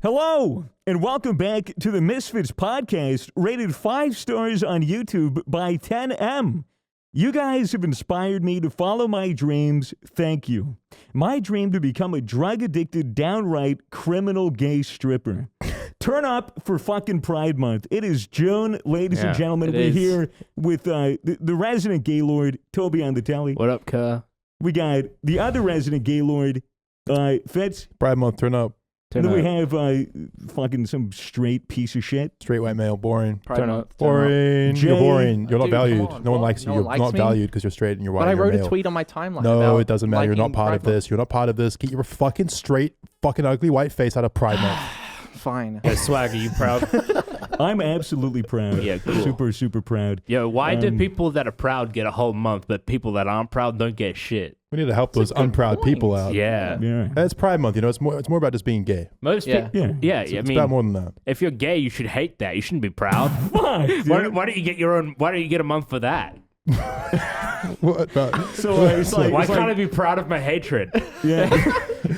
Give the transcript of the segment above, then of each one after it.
Hello, and welcome back to the Misfits podcast, rated 5 stars on YouTube by 10M. You guys have inspired me to follow my dreams. Thank you. My dream to become a drug-addicted, downright criminal gay stripper. Turn up for fucking Pride Month. It is June, ladies and gentlemen. We're here with the resident Gaylord, Tobi on the telly. What up, cuh? We got the other resident Gaylord, Fitz. Pride Month, turn up. And then we have fucking some straight piece of shit. Straight white male, boring. Turn up. Boring. Jay. You're boring. You're not Dude, valued. come on. No one What? likes you. No You're one not likes me? valued because you're straight and you're white. But I and you're wrote a male. tweet on my timeline. No, about it doesn't matter. You're not liking part of Pride this. You're not part of this. Get your fucking straight, fucking ugly white face out of Pride Month. Month. Fine. Yo, Swag, are you proud? I'm absolutely proud. Yeah, cool. Super, super proud. Yo, why do people that are proud get a whole month, but people that aren't proud don't get shit? We need to help those a good unproud point. people out. Yeah. Yeah. It's Pride Month. You know, it's more about just being gay. Most Yeah. people. Yeah. I It's mean, about more than that. if you're gay, you should hate that. You shouldn't be proud. Why? Why don't you get your own? Why don't you get a month for that? What? So it's like, Why it's can't like, I be proud of my hatred? yeah.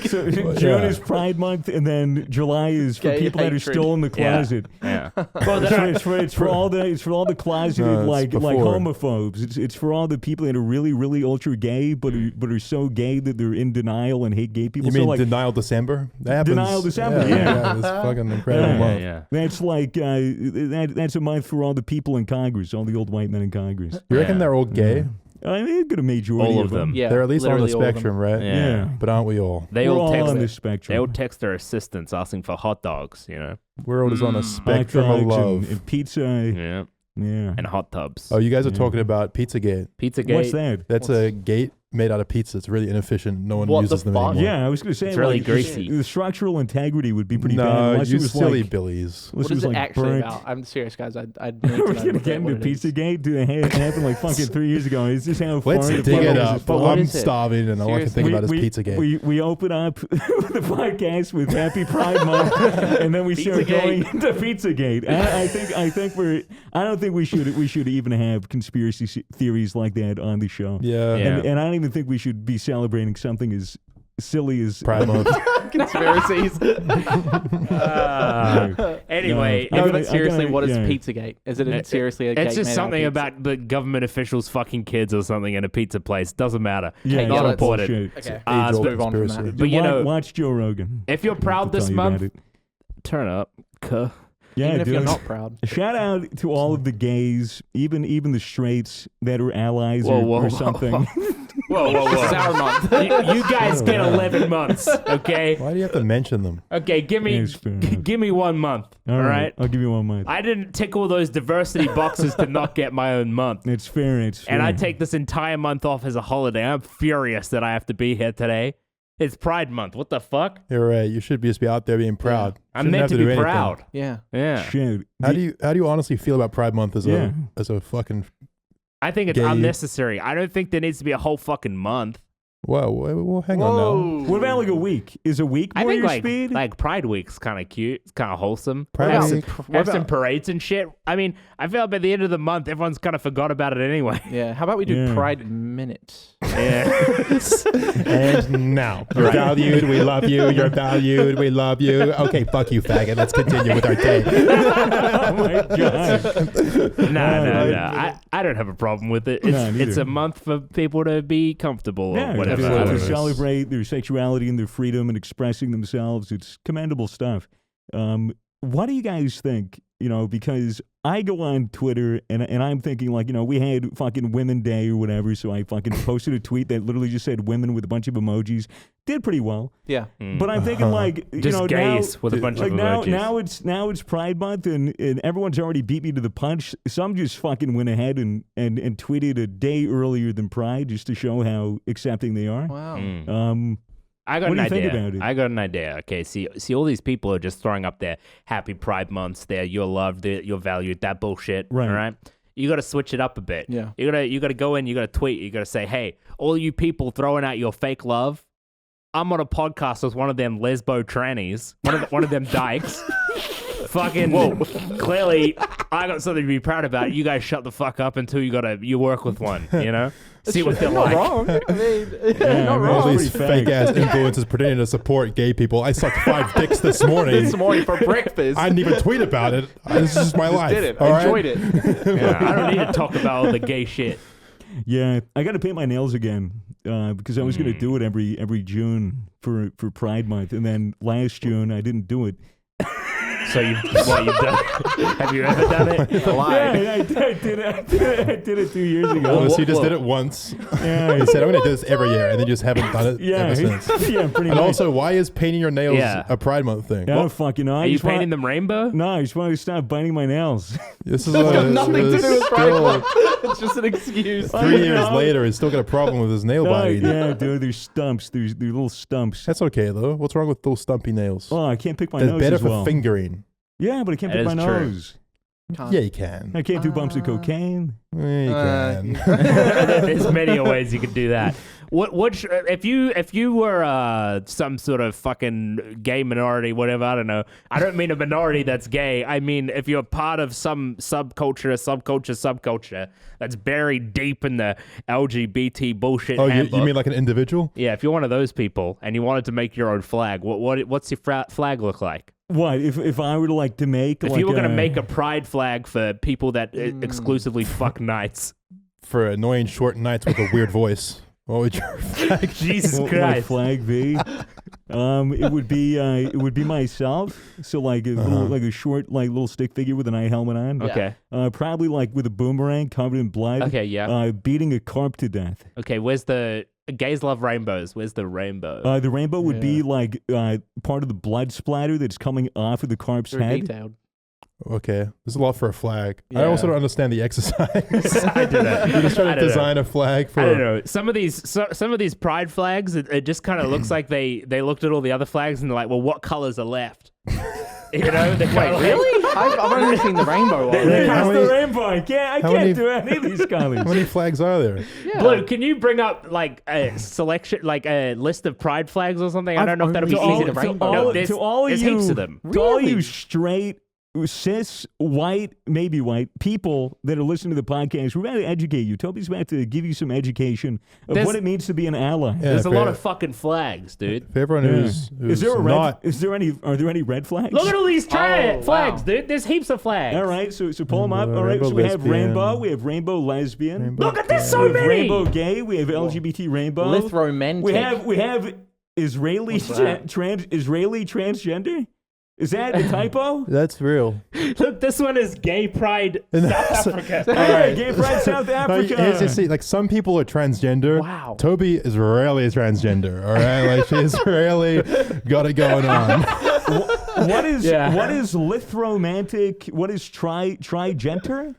So June is Pride Month, and then July is for Gay people that are hatred. still in the closet. Yeah. Well, it's for all the closeted No, it's like before. homophobes. It's for all the people that are really, really ultra gay, but are so gay that they're in denial and hate gay people. You so mean like, Denial December? That happens. Denial December, yeah. It's fucking incredible Yeah. month. Yeah. that's like that's a month for all the people in Congress, all the old white men in Congress. You reckon Yeah. they're all gay? I mean, a good majority All of them. Yeah. They're at least on the literally all of them. spectrum, right? Yeah. But aren't we all? They We're all all text. on the They spectrum. all text their assistants asking for hot dogs. You know. We're all just on a Hot spectrum of dogs love. and pizza. Yeah. Yeah. And hot tubs. Oh, you guys are Yeah. talking about Pizzagate. Pizzagate. What's that? That's a gate made out of pizza. It's really inefficient. No one What uses the them fuck? anymore. Yeah, I was going to say It's really like, greasy. The structural integrity would be pretty bad. No, Unless you it was silly like, billies. unless What it is was it like actually burnt. about? I'm serious, guys. I'd need We're to know gonna get into what it is. Pizzagate. Dude, it happened like fucking 3 years ago. It's just how far Let's the dig fuck it is up. this But ball? what I'm is it? starving and all I can think about is Pizzagate. We open up the podcast with Happy Pride Month, and then we start going into Pizzagate. I don't think we should even have conspiracy theories like that on the show. Yeah. Yeah. And I don't even think we should be celebrating something as silly as Pride Month. Conspiracies. Anyway, No, I'm but gonna- seriously, I'm what is gonna- yeah. Pizzagate? Is it seriously a gate it's just made out of something pizza? about the government officials fucking kids or something in a pizza place. Doesn't matter. Yeah, Okay, Not yeah, important. bullshit. Okay. Uh, Let's but- move on from conspiracy. that. But you know, watch Joe Rogan. if you're proud He'll this tell you about month, it. turn up. Cuh. Yeah, Even if you're dude. not proud. Shout out to all of the gays, even the straights that are allies Whoa, whoa, or whoa, something. Whoa, whoa, This is whoa. our month. You guys get 11 months, okay? Why do you have to mention them? Okay, give me Yes, fair enough. give me 1 month, all right? I'll give you 1 month. I didn't tick all those diversity boxes to not get my own month. It's fair. It's fair. And I take this entire month off as a holiday. I'm furious that I have to be here today. It's Pride Month. What the fuck? You're right. You should just be out there being proud. I'm Shouldn't meant have to do be anything. proud. Yeah. Yeah. Shit. How do you honestly feel about Pride Month as Yeah. a fucking? I think it's Gay. unnecessary. I don't think there needs to be a whole fucking month. Whoa, hang on now. What about like a week? Is a week I more think your like speed? Pride Week's kind of cute. It's kind of wholesome. Pride have Week- some, have some parades and shit. I mean, I feel like by the end of the month, everyone's kind of forgot about it anyway. Yeah. How about we do Yeah. Pride Minute? Yeah. And now, you're valued. We love you. You're valued. We love you. Okay, fuck you, faggot. Let's continue with our day. Oh my god. No. I don't have a problem with it. No, It's neither. a month for people to be comfortable Yeah, or whatever. to I don't absolutely. know. celebrate their sexuality and their freedom and expressing themselves. It's commendable stuff. What do you guys think? Because I go on Twitter and I'm thinking like, we had fucking Women Day or whatever, so I fucking posted a tweet that literally just said women with a bunch of emojis. Did pretty well. Yeah. But I'm thinking like, Just gays now, with a bunch like of emojis. now it's Pride Month and everyone's already beat me to the punch. Some just fucking went ahead and tweeted a day earlier than Pride just to show how accepting they are. Wow. I got What an do you idea. think about it? I got an idea. Okay, see, all these people are just throwing up their happy Pride months. You're loved, you're valued, that bullshit. Right. All right. You got to switch it up a bit. Yeah. You gotta go in. You gotta tweet. You gotta say, hey, all you people throwing out your fake love. I'm on a podcast with one of them lesbo trannies, one of them dykes. fucking clearly, I got something to be proud about. You guys shut the fuck up until you work with one. You know, see what they're Not like. wrong. I mean, not All wrong. these fake ass influencers pretending to support gay people. I sucked 5 dicks this morning. This morning for breakfast. I didn't even tweet about it. This is just my life. Did it. all I right? enjoyed it. Yeah, I don't need to talk about all the gay shit. Yeah, I got to paint my nails again because I was going to do it every June for Pride Month, and then last June I didn't do it. So you've done? Have you ever done it? Yeah, I did it 2 years ago. Oh, so you just did it once. Yeah, You said, I'm going to do this every year, and then you just haven't done it yeah, ever since. yeah, pretty And much. also, why is painting your nails Yeah. a Pride Month thing? I don't fucking know. Are you painting them rainbow? No, I just want to stop biting my nails. This is It's got nothing to do with Pride still, Month. It's just an excuse. 3 years later, he's still got a problem with his nail bite. Yeah, dude, there's stumps. There's little stumps. That's okay, though. What's wrong with those stumpy nails? Oh, I can't pick my That's nose better as for well. fingering. Yeah, but I can't That pick my is true. nose. Yeah, you can. I can't do bumps of cocaine. Yeah, you can. There's many ways you could do that. If you were some sort of fucking gay minority, whatever, I don't know. I don't mean a minority that's gay. I mean if you're part of some subculture that's buried deep in the LGBT bullshit. Oh, you handbook. mean like an individual? Yeah, if you're one of those people and you wanted to make your own flag, what's your flag look like? What if I were to like to make? If like you were gonna make a pride flag for people that exclusively fuck nights, For annoying short nights with a weird voice. What would your flag? Jesus what would my Christ. flag be? It would be myself. So like a little, like a short like little stick figure with an eye helmet on. Okay. Probably like with a boomerang covered in blood. Okay, yeah. Beating a carp to death. Okay, where's the gays love rainbows? Where's the rainbow? The rainbow would be like part of the blood splatter that's coming off of the carp's Very head. detailed. Okay, there's a lot for a flag. I Yeah. also don't understand the exercise. I do that. You're just trying I to don't design a flag for. I don't know. Some of these pride flags, it just kind of looks like they looked at all the other flags and they're like, well, what colors are left? You know? Wait, Really? I've only seen the rainbow one. Hey, how That's many- the rainbow. I can't many- do any of these colors. How many flags are there? Yeah. Blue, can you bring up like a selection, like a list of pride flags or something? I don't know if that'll be easy to bring. to all of there's you, heaps of them. To all Really? you straight, cis, white, maybe white people that are listening to the podcast, we're about to educate you. Toby's about to give you some education of There's- what it means to be an ally. Yeah, There's a for- lot of fucking flags, dude. For everyone who's Is there a red? not. Are there any red flags? Look at all these Oh, flags, wow. dude. There's heaps of flags. All right, so pull them up. All right, Rainbow so we have lesbian. rainbow, we have rainbow lesbian, Rainbow Look at this, gay. so we have many. rainbow gay, we have LGBT rainbow, Lithromantic. we have Israeli What's that? Israeli transgender. Is that a typo? That's real. Look, this one is gay pride And South that's- Africa. Hey, gay pride South Like, Africa. here's the thing, like some people are transgender. Wow. Toby is rarely a transgender. All right, like she's really got it going on. What is Yeah. lithromantic? What is trigenter?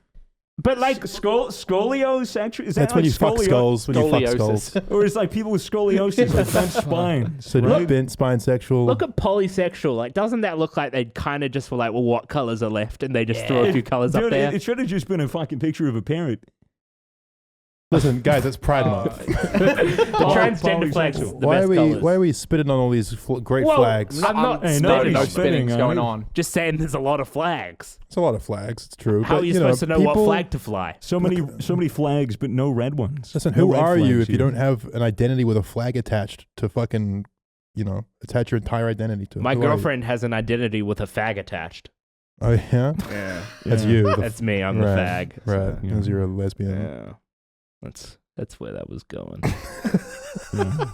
But like, Scoliosis? Is that That's when you fuck skulls. When you fuck Scoliosis. skulls. Or it's like people with scoliosis, like bent spine. So right? bent spine sexual. look at polysexual. Like, doesn't that look like they kind of just were like, well, what colors are left? And they just threw a few colors up Dude, there. it should have just been a fucking picture of a parrot. Listen, guys, it's Pride Month. The transgender flags, the Why best are we colors. why are we spitting on all these great Whoa, flags? I'm not Hey, spitting. nobody's no spitting, spinning's are going you? on. Just saying there's a lot of flags. It's a lot of flags. It's true. How but, are you know, supposed to know what people- flag to fly? So many flags, but no red ones. Listen, No who red are you flags if you here. don't have an identity with a flag attached to fucking, attach your entire identity to? My Who are you? girlfriend has an identity with a fag attached. Oh yeah, Yeah. that's Yeah. you. That's me. I'm right, the fag. Right, So, because you're a lesbian. yeah. That's where that was going. Yeah.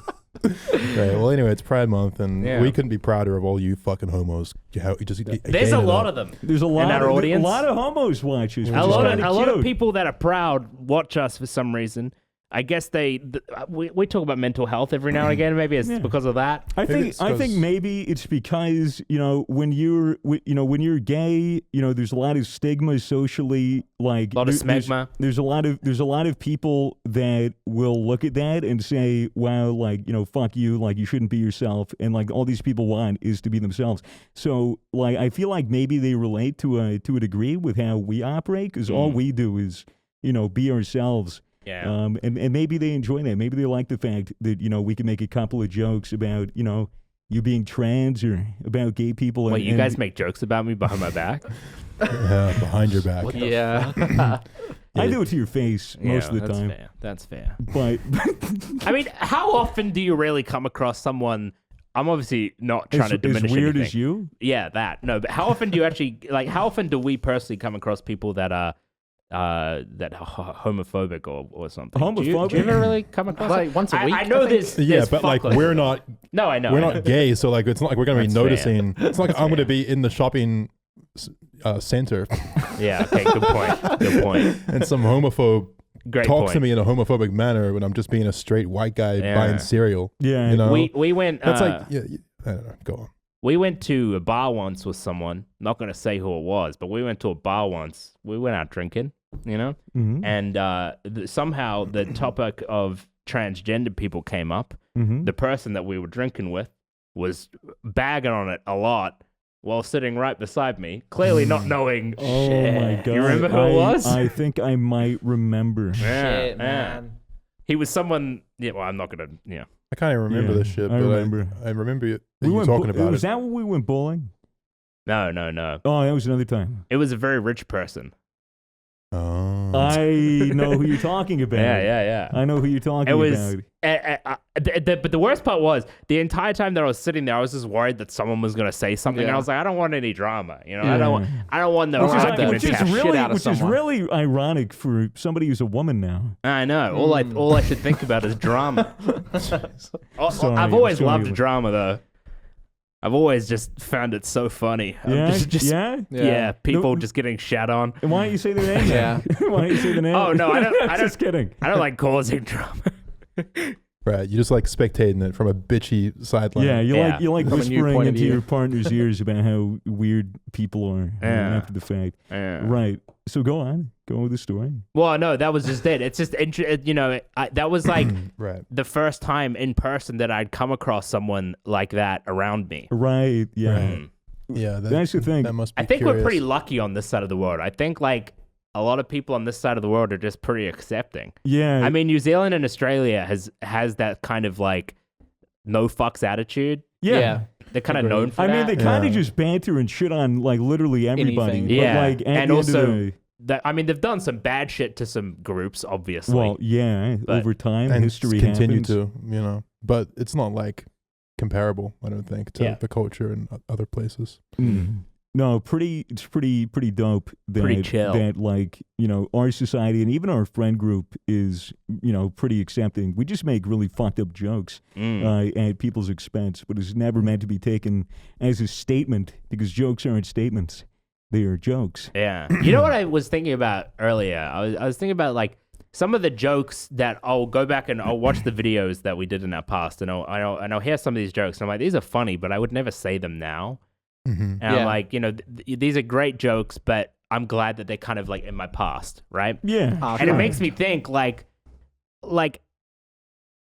Right. Well, anyway, it's Pride Month, and Yeah. we couldn't be prouder of all you fucking homos. You just There's a lot of them. There's a lot. our audience? A lot of homos watch us. A which A is lot kinda of cute. people that are proud watch us for some reason. I guess we talk about mental health every now and again. Maybe it's Yeah. because of that. I Maybe think it's I think 'cause- maybe it's because when you're gay, there's a lot of stigma socially, like A lot of there's- smegma. There's a lot of people that will look at that and say, "Wow, fuck you, like you shouldn't be yourself," and like all these people want is to be themselves. So like I feel like maybe they relate to a degree with how we operate because all we do is be ourselves. Yeah. And maybe they enjoy that. Maybe they like the fact that we can make a couple of jokes about you being trans or about gay people. Wait, you and- guys make jokes about me behind my back? Yeah, behind your back. Yeah. I do it to your face most of the that's time. Fair. That's fair. But I mean, how often do you really come across someone? I'm obviously not trying to diminish as weird anything. as you. Yeah, that. No, but how often do you actually like? How often do we personally come across people that are homophobic or something? Homophobic? Do you ever really come across Like it? once a week, I know I think. this. Yeah, this but like fuckload. we're not No, I know. we're I know. not gay, so like it's not like we're gonna be That's fair. noticing. It's not like I'm fair. gonna be in the shopping center Yeah. Okay. Good point. Good point. and some homophobe Great talks point. to me in a homophobic manner when I'm just being a straight white guy Yeah. buying cereal. Yeah. You know, We went. that's like yeah, I don't know. Go on. We went to a bar once with someone. Not going to say who it was, but we went to a bar once. We went out drinking, you know, Mhm. and somehow the topic of transgender people came up. Mhm. The person that we were drinking with was bagging on it a lot while sitting right beside me, clearly not knowing. Oh shit. my god! You remember who it was? I think I might remember. Yeah, Shit, man. He was someone. Yeah, well, I'm not gonna. Yeah. I can't even remember Yeah, this shit, I but remember. I remember you We went talking about was it. that when we went bowling? No. Oh, that was another time. It was a very rich person. Oh. I know who you're talking about. Yeah. I know who you're talking It was, about. but the worst part was the entire time that I was sitting there, I was just worried that someone was gonna say something. And I Yeah. was like, I don't want any drama, you know. Yeah. I don't want no Which is, argument. which is Tap shit really, out of which is someone. really ironic for somebody who's a woman now. I know. All I should think about is drama. Sorry, I've always sorry. loved drama though. I've always just found it so funny. Yeah, Just yeah. people No- just getting shat on. And why don't you say the name? Yeah. Why don't you say the name? Oh, no, I don't- Just kidding. I don't like causing drama. Right, you just like spectating it from a bitchy sideline. Yeah, you Yeah. like From a new whispering point of into view. your partner's ears about how weird people are Yeah. after the fact. Yeah. Right. So go on. Go with the story. Well, no, that was just it. It's just that was like Right. the first time in person that I'd come across someone like that around me. Right. Yeah. Right. Mm. Yeah, That's the thing. That must be I think curious. we're pretty lucky on this side of the world. I think like a lot of people on this side of the world are just pretty accepting. Yeah. I mean, New Zealand and Australia has that kind of like no fucks attitude. yeah. They're kind of Agreed. known for I that. mean, they kind of Yeah. just banter and shit on like literally everybody. Anything. But, Yeah. like, at And the end of also- the- I mean, they've done some bad shit to some groups, obviously. well, yeah. But- Over time, and history continue happens. to, but it's not like comparable, I don't think, to Yeah. the culture in other places. Mm. No, it's pretty dope that, Pretty chill. that like, our society and even our friend group is, pretty accepting. We just make really fucked up jokes at people's expense, but it's never meant to be taken as a statement because jokes aren't statements. They are jokes. Yeah. You know what I was thinking about earlier? I was thinking about like some of the jokes that I'll go back and I'll watch the videos that we did in our past and I'll hear some of these jokes and I'm like, these are funny, but I would never say them now. Mm-hmm. And I'm Yeah. like, these are great jokes, but I'm glad that they're kind of like in my past, right? Yeah. And it makes me think like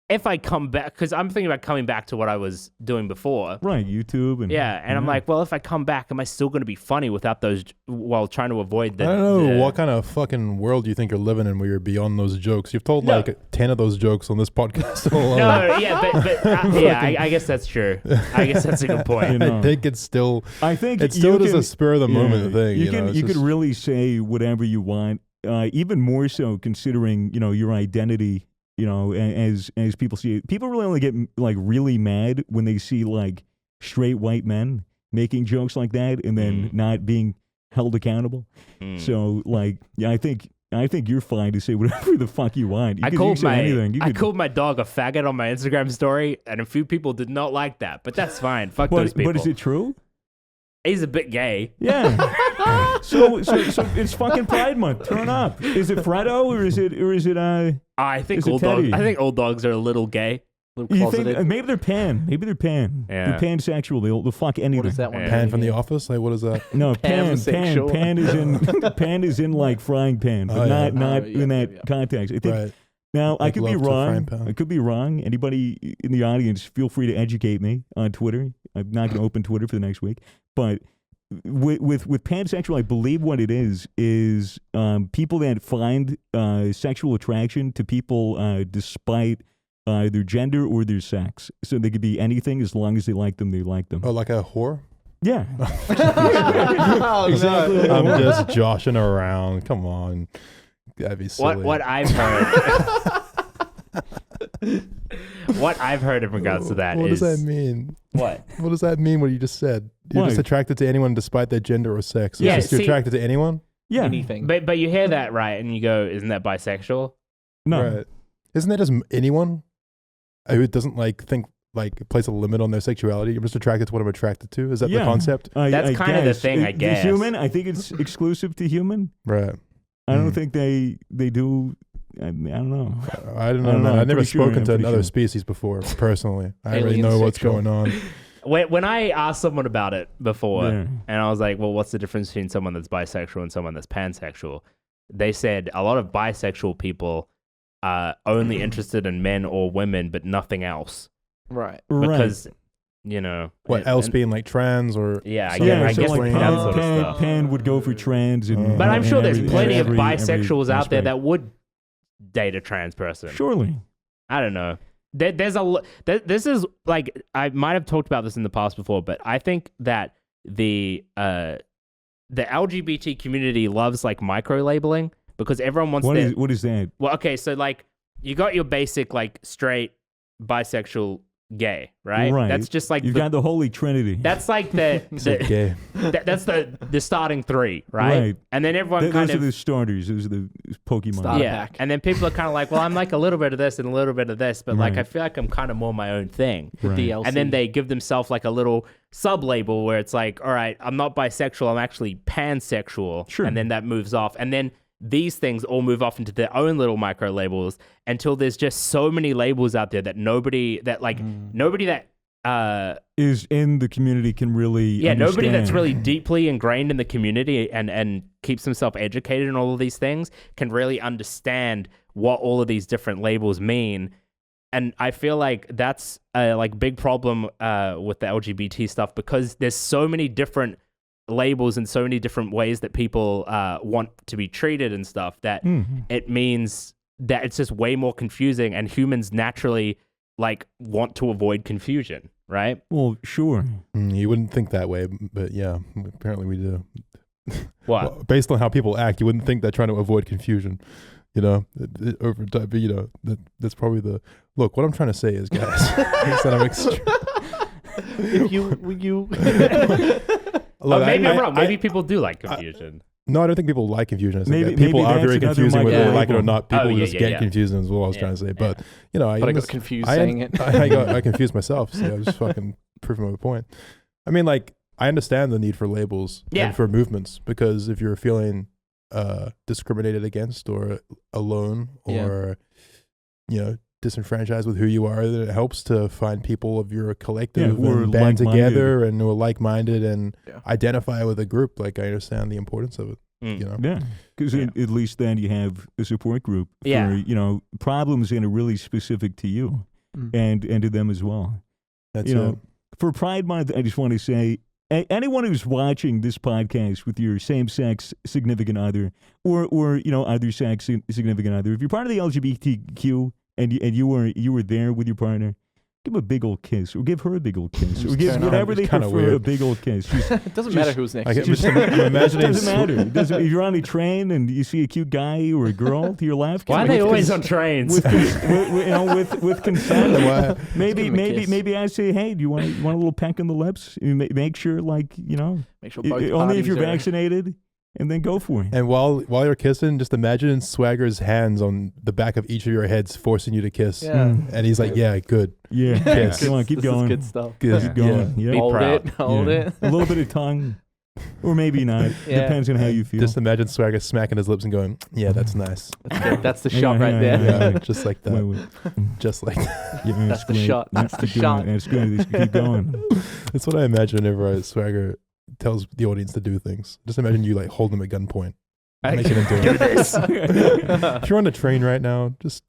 if I come back, because I'm thinking about coming back to what I was doing before. Right, YouTube. And, Yeah, and I'm like, well, if I come back, am I still going to be funny without those, while trying to avoid the... I don't know the- what kind of fucking world you think you're living in where you're beyond those jokes. You've told No. like 10 of those jokes on this podcast alone. No, yeah, I guess that's true. I guess that's a good point. You know. I think it's still I think it's still you just can- a spur of the moment thing. You You can know, it's you could just- really say whatever you want, even more so considering your identity. As people see it, people really only get like really mad when they see like straight white men making jokes like that and then not being held accountable. So like, yeah, I think you're fine to say whatever the fuck you want. You can say anything. You I could- called my dog a faggot on my Instagram story, and a few people did not like that, but that's fine. Fuck those people. But is it true? He's a bit gay. Yeah. so it's fucking Pride Month. Turn up. Is it Fredo or is it I think Is it old dogs. Teddy? I think old dogs are a little gay. Little you closeted. think maybe they're pan? Maybe they're pan. Yeah. They're pansexual. They'll fuck anything. What is that one? Yeah. Pan from the office? Like, what is that? No, pan Pansexual. pan is in like frying pan, but Oh, yeah. not Oh, yeah, in that yeah. context. I think Right. now I Like could be love to frying wrong. pan. I could be wrong. Anybody in the audience, feel free to educate me on Twitter. I'm not going to open Twitter for the next week, but with pansexual, I believe what it is people that find sexual attraction to people despite their gender or their sex. So they could be anything as long as they like them, they like them. Oh, like a whore? Yeah. Oh, Exactly. no. I'm just joshing around. Come on. That'd be silly. What I've heard. What I've heard in regards to that What is does that mean? what? What does that mean, what you just said? You're just What? attracted to anyone despite their gender or sex. It's Yeah, just you're see- attracted to anyone? Yeah. Anything. But you hear that right, and you go, "Isn't that bisexual?" No. Right. Isn't that just anyone who doesn't place a limit on their sexuality? I'm just attracted to what I'm attracted to. Is that the Yeah. concept? That's kind of the guess. thing, I guess. The human, I think it's exclusive to human. Right. I don't Mm. think they do. I don't know. I don't I don't know. know. I've I'm never pretty sure. spoken I'm to pretty another sure. species before, personally. I don't really Alien know what's sexual. going on. When I asked someone about it before, Yeah. and I was like, "Well, what's the difference between someone that's bisexual and someone that's pansexual?" They said a lot of bisexual people are only interested in men or women, but nothing else, Right. because you know What and- else and- being like trans or Yeah, I something guess- Yeah, I so guess like plain? that sort of Pan, stuff. Pan would go for trans, and But I'm sure there's and plenty of every bisexuals out there aspect. that would date a trans person. Surely. I don't know. There's this is like, I might have talked about this in the past before, but I think that the LGBT community loves like microlabeling because everyone wants their, What is that? well, okay, so like you got your basic like straight, bisexual, gay, right? Right. That's just like You've got the Holy Trinity. that's like the, gay. that's the starting three, right? Right. And then everyone Those kind are of the starters. Those are the Pokemon. Start- yeah, pack. and then people are kind of like, well, I'm like a little bit of this and a little bit of this, but like Right. I feel like I'm kind of more my own thing. Right. DLC. And then they give themselves like a little sub label where it's like, all right, I'm not bisexual, I'm actually pansexual. Sure. And then that moves off. And then these things all move off into their own little micro labels until there's just so many labels out there that nobody that Is in the community can really yeah, nobody that's understand. really deeply ingrained in the community and keeps himself educated in all of these things can really understand what all of these different labels mean. And I feel like that's a like big problem with the LGBT stuff because there's so many different labels and so many different ways that people want to be treated and stuff that Mhm. it means that it's just way more confusing, and humans naturally like want to avoid confusion, right? Well, sure. You wouldn't think that way, but yeah, apparently we do. What? Well, based on how people act, you wouldn't think they're trying to avoid confusion. You know, over time, but, you know, that's probably the look. What I'm trying to say is, guys, is that I'm extreme. if you Or maybe I'm wrong. Maybe people do like confusion. No, I don't think people like confusion. I think Maybe- that people maybe are very that's another confusing whether they like it or micro-label. not. People Oh, yeah, just yeah, get yeah. confused, is what I was Yeah, trying to say. yeah. But you know, but I got understand- confused I- saying it. I confused myself. See, I was just fucking proving my point. I mean, like, I understand the need for labels Yeah. and for movements because if you're feeling discriminated against or alone or you know disenfranchised with who you are, then it helps to find people of your collective who are and band like-minded. together and who are like-minded and Yeah. identify with a group. Like, I understand the importance of it. You know, Yeah, because Yeah. at least then you have a support group for Yeah. you know problems that are really specific to you Mm. and to them as well. that's You know, it. for Pride Month, I just want to say, anyone who's watching this podcast with your same-sex significant other, or you know, other sex significant other, if you're part of the LGBTQ and you were there with your partner, give him a big old kiss, or give her a big old kiss, or give Turn on. whatever It's they kinda prefer, a weird. big old kiss. Just, It doesn't matter who's next. I to get, you. I'm imagining doesn't matter. It doesn't, if you're on a train and you see a cute guy or a girl to your left, Why are give they him a always kiss on trains? with consent? Why- Maybe Give him a kiss. maybe I say, hey, do you want a little peck on the lips? You make sure, like, you know, Make sure both only if parties you're are- vaccinated, and then go for it. And while you're kissing, just imagine Swagger's hands on the back of each of your heads, forcing you to kiss. Yeah. Mm. And he's like, "Yeah, good. Yeah, Yes. come on, keep This is going, good stuff. Good. keep going. Yeah, Be Hold proud. it. Hold Yeah. it. a little bit of tongue, or maybe not. Yeah. Depends on how you feel. Just imagine Swagger smacking his lips and going, "Yeah, that's nice." That's good. That's the Hang shot on, right hang there. on, hang on. Yeah, just like that. Wait. Just like that. Yeah, That's the great. shot. That's the keep shot. going. That's good. Just keep going. That's what I imagine whenever Swagger tells the audience to do things. Just imagine you like hold them at gunpoint, making them do it. this. If you're on the train right now, just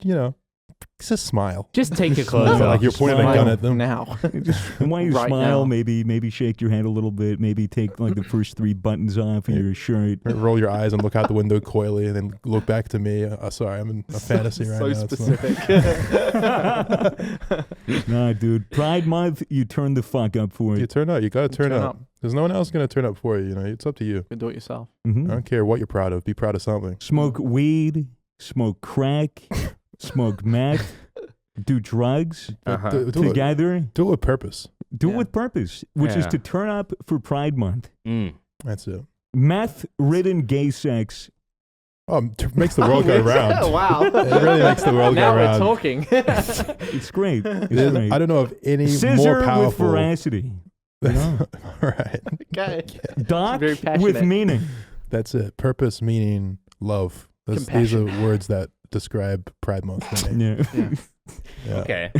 just smile. Just take your clothes Like off. you're pointing a smile. gun at them. Now. And while you Right smile, now. maybe shake your head a little bit. Maybe take like the first 3 buttons off of your shirt. Roll your eyes and look out the window coyly, and then look back to me. Sorry, I'm in a fantasy right so now. specific. Nah, dude. Pride Month, you turn the fuck up for You it. turn up. You gotta turn Turn up. up. There's no one else gonna turn up for you. You know, it's up to you. You can do it yourself. Mhm. I don't care what you're proud of. Be proud of something. Smoke weed, smoke crack, smoke meth, do drugs Uh-huh. Do it together. with purpose. Do it Yeah. with purpose, which is Yeah. to turn up for Pride Month. Mm. That's it. Meth-ridden gay sex. Makes the world go round. Wow. It really makes the world now go we're round. talking. It's great. It's There's- great. I don't know of any Scissor more with powerful. veracity. All right. Okay. Doc Very with passionate. meaning. That's it. Purpose, meaning, love. These are words that describe Pride Month for me. Yeah. Yeah. Yeah. Okay.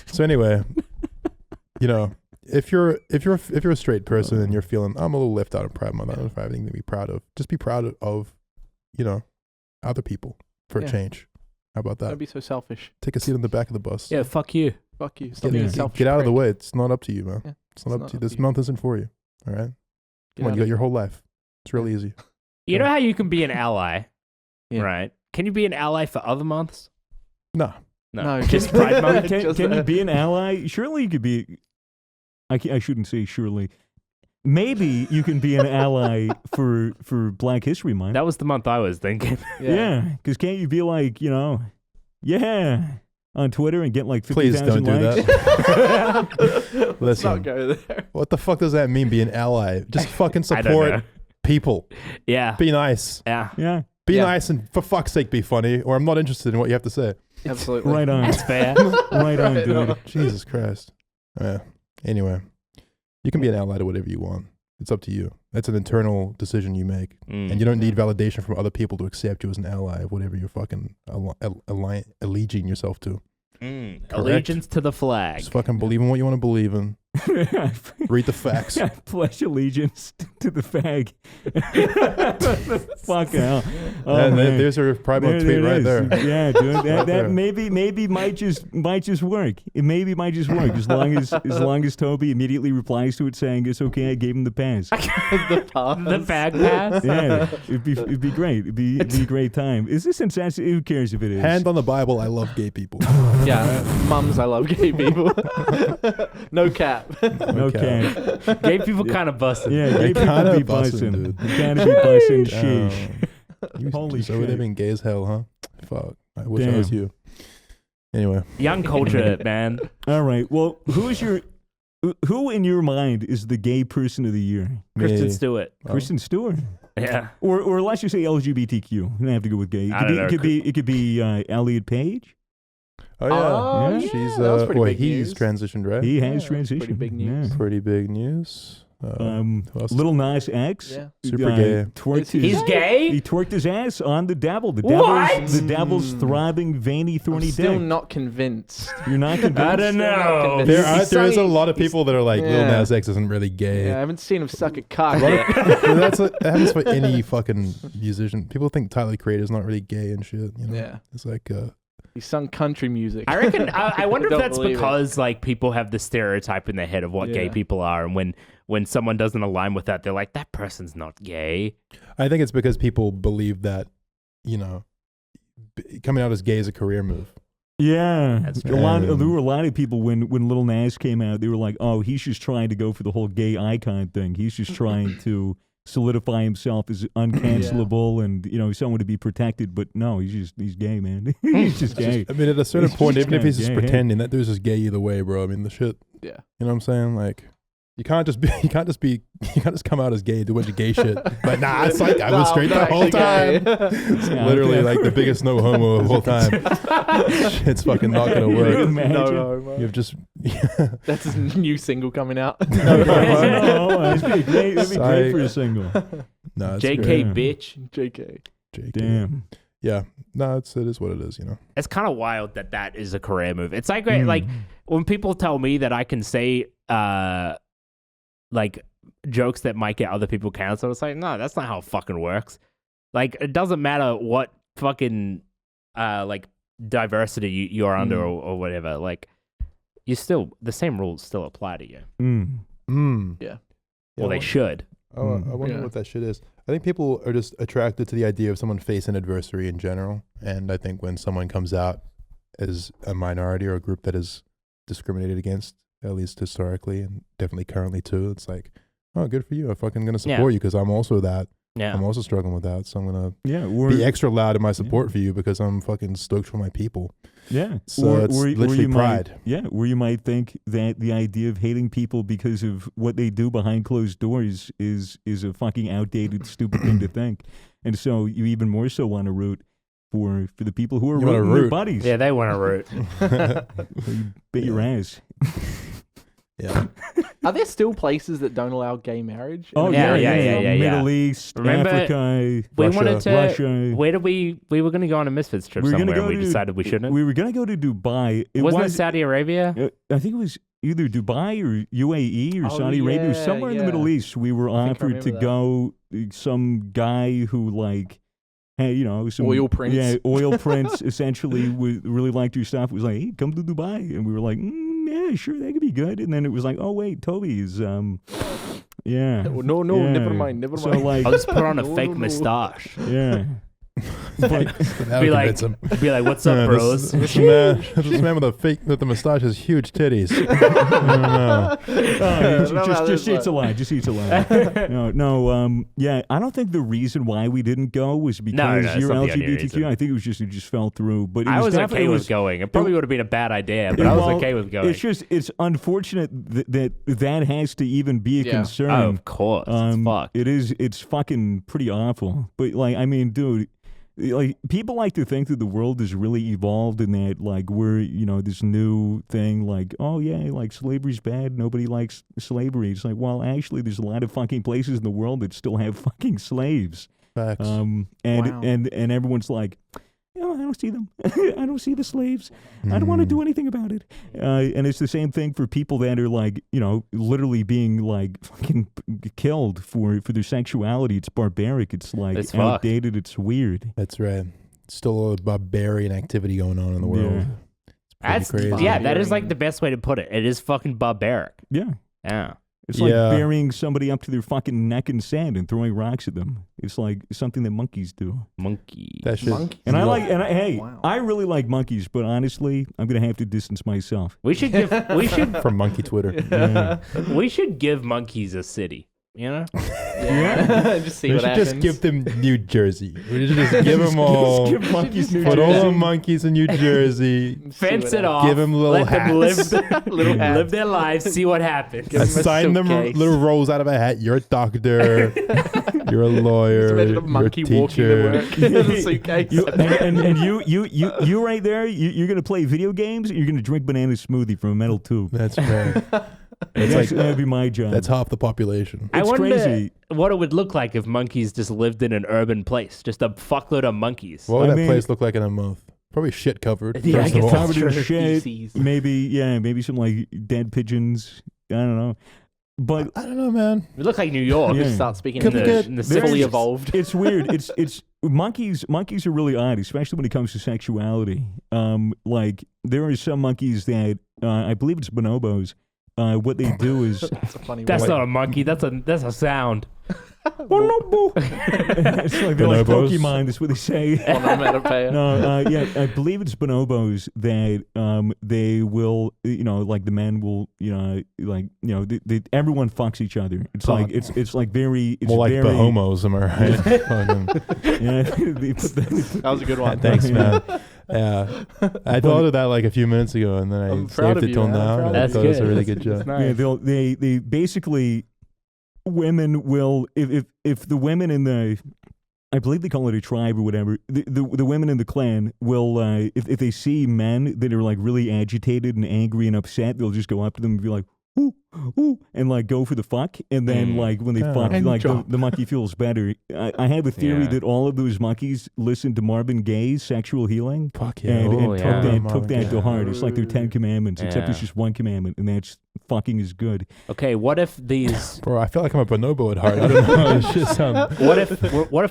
So anyway, you know, if you're a straight person and you're feeling I'm a little left out of Pride Month, I don't have anything to be proud of. Just be proud of, you know, other people for a Yeah. change. How about that? Don't be so selfish. Take a seat on the back of the bus. Yeah, fuck you. Fuck you. Stop Get, being a Yeah. selfish get out of the prick. way. It's not up to you, man. Yeah. It's not up to you. This month isn't for you. All right. Get Come on, out you got of your whole life. It's real easy. You know how you can be an ally, Yeah. right? Can you be an ally for other months? No. No. Just Pride Month. Can you be an ally? Surely you could be. I shouldn't say surely. Maybe you can be an ally for Black History Month. That was the month I was thinking. Yeah, because can't you be like, you know, yeah, on Twitter and get like Please 50,000 don't do likes? that. Let's Listen. not go there. What the fuck does that mean? Be an ally? Just fucking I don't know. support people. Yeah. Be nice. Yeah. Yeah, Be Yeah. nice and for fuck's sake be funny, or I'm not interested in what you have to say. Absolutely. right on, That's fair. right on, dude. Jesus Christ. Anyway, you can be an ally to whatever you want. It's up to you. That's an internal decision you make. Mm. And you don't need validation from other people to accept you as an ally of whatever you're fucking alleging yourself to. Allegiance to the flag. Just fucking believe in what you want to believe in. Read the facts. I pledge allegiance to the fag. Fucking hell. Oh, And man. there's your Pride Month tweet it right is. there. Yeah, dude. That, Right there. maybe might just work. It maybe might just work as long as Toby immediately replies to it saying it's okay. I gave him the pass. The pass. The fag pass? Yeah, it'd be great. It'd be a great time. Is this insensitive? Who cares if it is? Hand on the Bible, I love gay people. Yeah. Mums, I love gay people. No cap. Okay. Gay people kind of busted. Yeah, gay people kinda be bussin', bussin'. dude. You gotta be bussin'. Sheesh. You Holy just over there shit. being gay as hell, huh? Fuck. I wish I was Damn. you. Anyway, Young culture, man. All right. Well, who in your mind is the gay person of the year? Kristen me. Stewart. Oh. Kristen Stewart, Yeah. or let's just say LGBTQ. You don't have to go with gay. I don't know. It could be Elliot Page. Oh yeah, Oh, Yeah. yeah. she's that was pretty big he's news. transitioned, right? He Yeah, has that's pretty transitioned. big news. Yeah. Pretty big news. Who else? Little Nas X. Yeah. Super gay. Twerked Is he his, He's gay? He twerked his ass on the devil. The What? devil's, the devil's throbbing, veiny, I'm thorny still dick. not convinced. You're not convinced? I don't know. convinced. There is a He's lot of he's- people that are like, Lil yeah. Nas X isn't really gay. Yeah, I haven't seen him suck a cock A lot yet. of- that happens for any fucking musician. People think Tyler Creator's not really gay and shit. You know? Yeah. It's like, He sung country music. I reckon. I wonder if Don't that's believe it. because like people have the stereotype in their head of what gay Yeah. people are, and when someone doesn't align with that, they're like, that person's not gay. I think it's because people believe that, you know, coming out as gay is a career move. Yeah, That's there were a true. lot of people when Little Nas came out. They were like, "Oh, he's just trying to go for the whole gay icon thing. He's just trying to solidify himself as uncancelable and someone to be protected." But no, he's gay, man. He's just gay. I mean, at a certain He's point, just even if he's just gay, yeah. pretending, that dude's just gay either way, bro. I mean, the shit. Yeah. You know what I'm saying? Like, you can't just come out as gay and do a bunch of gay shit. But nah, it's like I was straight the whole time. It's Yeah, literally okay. like the biggest no homo of all time. Shit's fucking not gonna Can you work. imagine? No, You've just That's his new single coming out. No, No, that'd be great. That'd be great for a Psych. single. no, it's JK great. Yeah. bitch. JK. JK. Damn. Yeah, no, it is what it is. You know. It's kind of wild that is a career move. It's like Mm. like when people tell me that I can say like jokes that might get other people canceled. It's like, no, that's not how it fucking works. Like, it doesn't matter what fucking like diversity you're under Mm. or whatever, like the same rules still apply to you. Yeah, Well, they should. I wonder what that shit is. I think people are just attracted to the idea of someone facing adversity in general. And I think when someone comes out as a minority or a group that is discriminated against, at least historically and definitely currently too, it's like, oh, good for you. I'm fucking going to support you because I'm also that. Yeah. I'm also struggling with that. So I'm going Yeah, to be extra loud in my support for you because I'm fucking stoked for my people. yeah. So it's literally pride. Where you might think that the idea of hating people because of what they do behind closed doors is a fucking outdated, stupid thing to think. And so you even more so want to root for the people who are You wanna rooting their root. buddies. Yeah, they want to root. You bit your ass. Yeah. Are there still places that don't allow gay marriage? Oh, Yeah, yeah. Middle East, Remember, Africa, We Russia. wanted to. Russia. Where did we were going to go on a Misfits trip We were gonna somewhere, go and we to- decided we shouldn't. We were going to go to Dubai. Wasn't it Saudi Arabia? I think it was either Dubai or UAE or Oh, Saudi Arabia, or yeah, somewhere in the yeah. Middle East. We were I think I offered to remember go. Some guy who like, hey, some Oil prince. Yeah, oil prince. Essentially, really liked your stuff. Was like, hey, come to Dubai, and we were like, yeah, sure, that could be good. And then it was like, oh wait, Tobi is yeah. No, Yeah. never mind. So like, I'll just put on a No, fake no, no. moustache. yeah. But That'll Be like, convince him. be like, what's up, bros? This man with the mustache has huge titties. I don't know. just eats a lie. Just eats a lie. No. Yeah, I don't think the reason why we didn't go was because it's you're not the only LGBTQ. reason. I think it was just fell through. But it I was definitely okay with going. It probably would have been a bad idea, but I was okay with going. It's unfortunate that has to even be a Yeah. concern. Oh, of course. It's fucked. It's fucking pretty awful. But like, I mean, dude. Like, people like to think that the world is really evolved and that like we're this new thing, like, oh yeah, like slavery's bad, nobody likes slavery. It's like, well, actually there's a lot of fucking places in the world that still have fucking slaves. Facts. And Wow. and everyone's like, I don't see them. I don't see the slaves. I don't want to do anything about it. And it's the same thing for people that are like, literally being like fucking killed for their sexuality. It's barbaric. It's like It's fucked. outdated. It's weird. That's right. Still a barbarian activity going on in the world. Yeah. It's pretty crazy. Yeah, that is like the best way to put it. It is fucking barbaric. Yeah. Yeah. It's like Yeah. burying somebody up to their fucking neck in sand and throwing rocks at them. It's like something that monkeys do. Monkey. That shit. Monkey. And Wow. I really like monkeys, but honestly, I'm gonna have to distance myself. We should From monkey Twitter. Yeah. we should give monkeys a city. Yeah. Just see We what should happens. just give them New Jersey. We should just give them all. Give monkeys New Put all the Jersey. monkeys in New Jersey. Fence it off. Give 'em little let them live, hats. Little hats. live their lives. See what happens. Give 'em a Assign them suitcase. little rolls out of a hat. You're a doctor. You're a lawyer. Just imagine a you're monkey a walking to teacher. work in a suitcase. And you right there, you're gonna play video games. And you're gonna drink banana smoothie from a metal tube. That's right. That'd be my job. That's half the population. I It's wonder crazy. what it would look like if monkeys just lived in an urban place. Just a fuckload of monkeys. What would I that mean- place look like in a month? Probably shit covered. Yeah, I first guess of all. that's covered in true. shit. Feces. Maybe some like dead pigeons. I don't know. But I don't know, man. It look like New York. Yeah. Just start speaking Could in we get- in the There's- fully 60s. evolved. it's weird. It's monkeys are really odd, especially when it comes to sexuality. Like there are some monkeys that I believe it's bonobos. What they do is That's a funny That's word. not a monkey. That's a sound. bonobo. It's like they're like Bonobos. Pokemon. That's what they say. Onomatopoeia. No, yeah, I believe it's bonobos that they will, like the men will, everyone fucks each other. It's like it's like very, it's More like very, the homos, am I right? Fucking- Yeah, they put That was a good one. Thanks, man. Yeah, I thought of that like a few minutes ago, and then I I'm proud saved of it you, till man. I'm now. proud I of That's thought it was a good. really good That's job. nice. Yeah, they basically, women will, if the women in the, I believe they call it a tribe or whatever, the women in the clan will, if they see men that are like really agitated and angry and upset, they'll just go up to them and be like, ooh, ooh, and like go for the fuck, and then like when they fuck, And like drop. the monkey feels better. I have a theory Yeah. that all of those monkeys listened to Marvin Gaye's Sexual Healing. Fuck yeah. And, Oh, and yeah. took that to heart. It's like their 10 commandments, except it's Yeah. just one commandment, and that's fucking is good. Okay, what if these? Bro, I feel like I'm a bonobo at heart. I don't know. It's just What if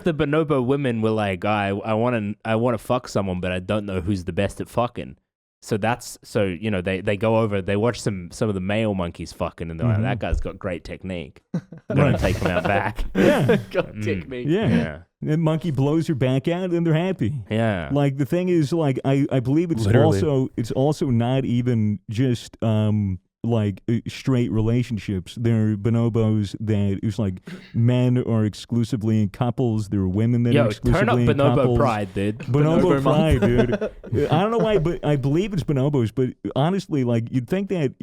the bonobo women were like, I want to fuck someone, but I don't know who's the best at fucking. So they go over, they watch some of the male monkeys fucking, and they're like, that guy's got great technique. I'm gonna take him out back. Yeah. God, technique. Yeah. Yeah. The monkey blows her back out, and they're happy. Yeah. Like the thing is, like I believe it's Literally. also not even just straight relationships. There are bonobos that it's like men are exclusively in couples. There are women that are Yo, exclusively turn up in bonobo couples. pride, dude. Bonobo Bonobo pride, dude. I don't know why, but I believe it's bonobos. But honestly, like you'd think that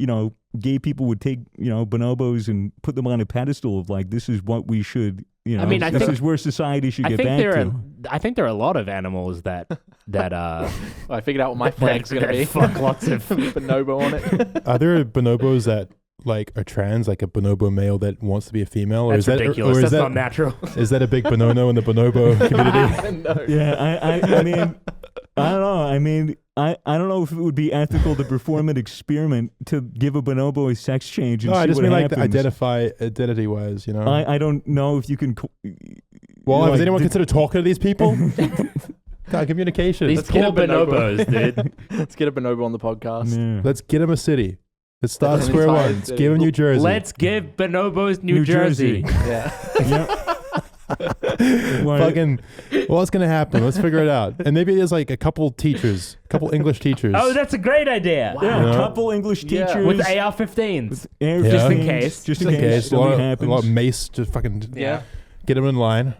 gay people would take bonobos and put them on a pedestal of like this is what we should. I mean, I this think- is where society should I get think back to. I think there are a lot of animals that I figured out what my flag's gonna be. fuck lots of. Bonobo on it. Are there bonobos that like are trans, like a bonobo male that wants to be a female, or That's is that ridiculous. or is That's that not natural. is that a big bonono in the bonobo community? No. Yeah, I mean, I don't know. I mean, I don't know if it would be ethical to perform an experiment to give a bonobo a sex change and No, see I just what mean happens. like identify identity wise, you know. I don't know if you can. Well, like, has anyone the- considered talking to these people? God, communication. These Let's get poor a bonobo. bonobos, dude. Let's get a bonobo on the podcast. Yeah. Let's get them a city. Let's start An square entire one. Let's city. give them New Jersey. Let's give bonobos New New Jersey. Jersey. Yeah. Fucking, what's gonna happen? Let's figure it out. And maybe there's like a couple teachers, couple English teachers. Oh, that's a great idea. Yeah, You a know? couple English Yeah. teachers With AR-15s. air Just in flames, case. just in Just in case case. A something lot, of, happens. a lot of mace. Just fucking Yeah. get them in line.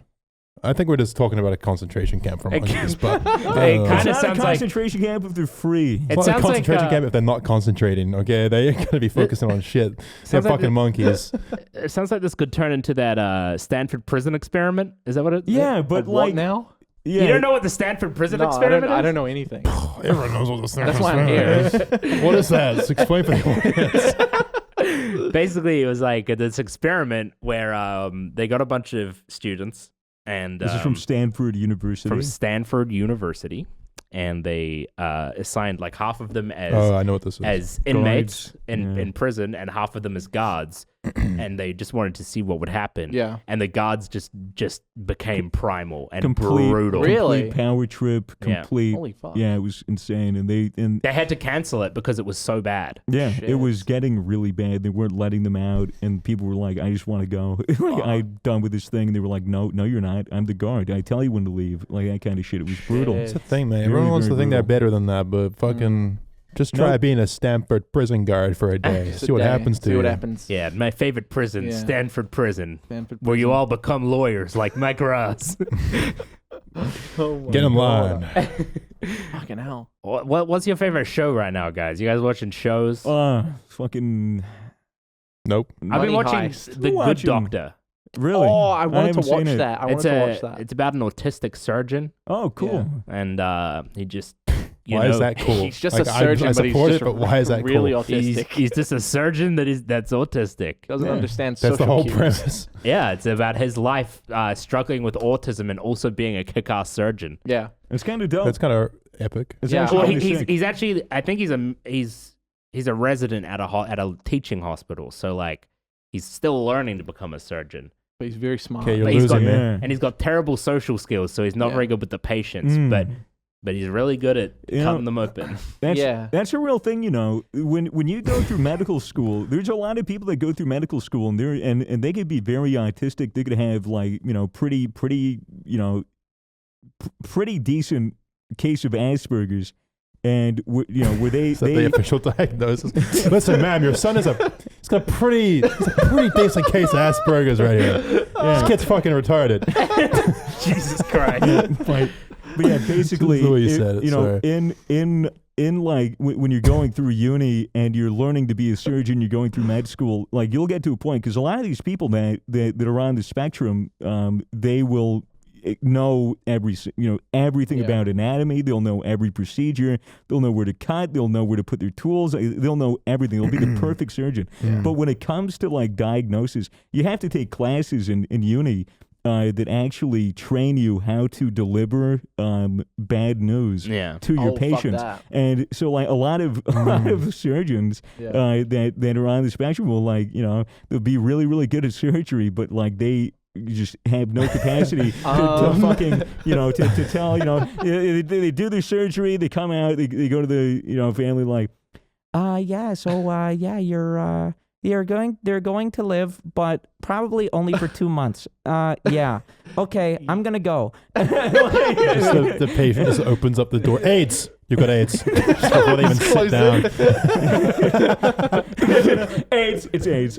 I think we're just talking about a concentration camp for monkeys, but It It's kinda not a sounds like- concentration camp if they're free. It it's not a sounds like concentration camp if they're not concentrating. Okay, they're gonna be focusing on shit. They're sounds like fucking the- monkeys. It sounds like this could turn into that Stanford prison experiment. Is that what it? Yeah, but What like now? yeah, You don't know what the Stanford prison No, experiment is? I don't know anything. Everyone knows what this thing That's why I'm here. What is that? Let's explain for the audience. Basically, it was like this experiment where they got a bunch of students and This is from Stanford University. from Stanford University, and they assigned like half of them as Oh, I know what this is. as inmates Guards, in, yeah. in prison, and half of them as guards. And they just wanted to see what would happen. Yeah. And the guards just became primal and complete, brutal. Really? complete power trip, Yeah. complete. Holy fuck. Yeah, it was insane, and They had to cancel it because it was so bad. yeah, Shit. it was getting really bad. They weren't letting them out, and people were like, "I just want to go. Like, I'm done with this thing." And they were like, "No, you're not. I'm the guard. I tell you when to leave." Like that kind of shit. It was brutal. Shit. It's the thing, man. Very, Everyone wants to very think they're brutal. better than that, but fucking just try Nope. being a Stanford prison guard for a day. Just a See what day. happens to See you. what happens. Yeah, my favorite prison, Yeah. Stanford Prison, Stanford where you prison. all become lawyers like Mike Ross. Oh my Get in God. line. Fucking hell. What's your favorite show right now, guys? You guys watching shows? Fucking Nope. I've Money been watching Heist. The Good Watching- Doctor. really. Oh, I wanted haven't to watch seen it. that. I It's wanted to watch that. It's about an autistic surgeon, Oh, cool. and he just Why is that cool? He's just Like, a surgeon, I but he's support just it, but why is that really cool? autistic. He's just a surgeon that's autistic. Doesn't Yeah. understand That's social the whole cues. premise. Yeah, it's about his life struggling with autism and also being a kick-ass surgeon. Yeah. It's kind of dope. That's kind of epic. It's Yeah. actually Well, kinda he's sick. he's actually I think he's a resident at a teaching hospital, so like he's still learning to become a surgeon. But he's very smart. Okay, you're But he's losing got- me. Yeah. And he's got terrible social skills, so he's not Yeah. very good with the patients, Mm. but he's really good at You know- cutting them open. That's a real thing, you know. When you go through medical school, there's a lot of people that go through medical school, and and they could be very autistic. They could have like pretty pretty decent case of Asperger's, and where they Is that the official diagnosis? Listen, ma'am, your son he's got a pretty decent case of Asperger's right here. This kid's fucking retarded. Jesus Christ. but yeah, basically, the way you said it, you know, sorry. in like when you're going through uni and you're learning to be a surgeon, you're going through med school, like you'll get to a point because a lot of these people that are on the spectrum, they will know everything Yeah. about anatomy. They'll know every procedure. They'll know where to cut. They'll know where to put their tools. They'll know everything. They'll be the perfect surgeon. Yeah. But when it comes to like diagnosis, you have to take classes in uni that actually train you how to deliver bad news Yeah. to your Oh, fuck patients. that. And so like a lot of surgeons Yeah. that are on the spectrum will they'll be really, really good at surgery, but like they just have no capacity to fucking, to tell, they do their surgery, they come out, they go to the, family like, they're going to live, but probably only for 2 months. Yeah. Okay, I'm going to go. The patient just opens up the door. AIDS. You got AIDS. Just before they even sit down. AIDS. It's AIDS.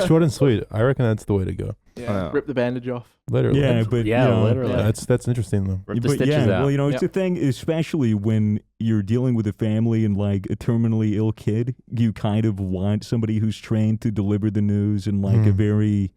Short and sweet. I reckon that's the way to go. Yeah. Rip the bandage off. Literally. Yeah, but literally. That's interesting though. Rip the But stitches yeah, out. well, it's a thing, especially when you're dealing with a family and like a terminally ill kid, you kind of want somebody who's trained to deliver the news in like a very,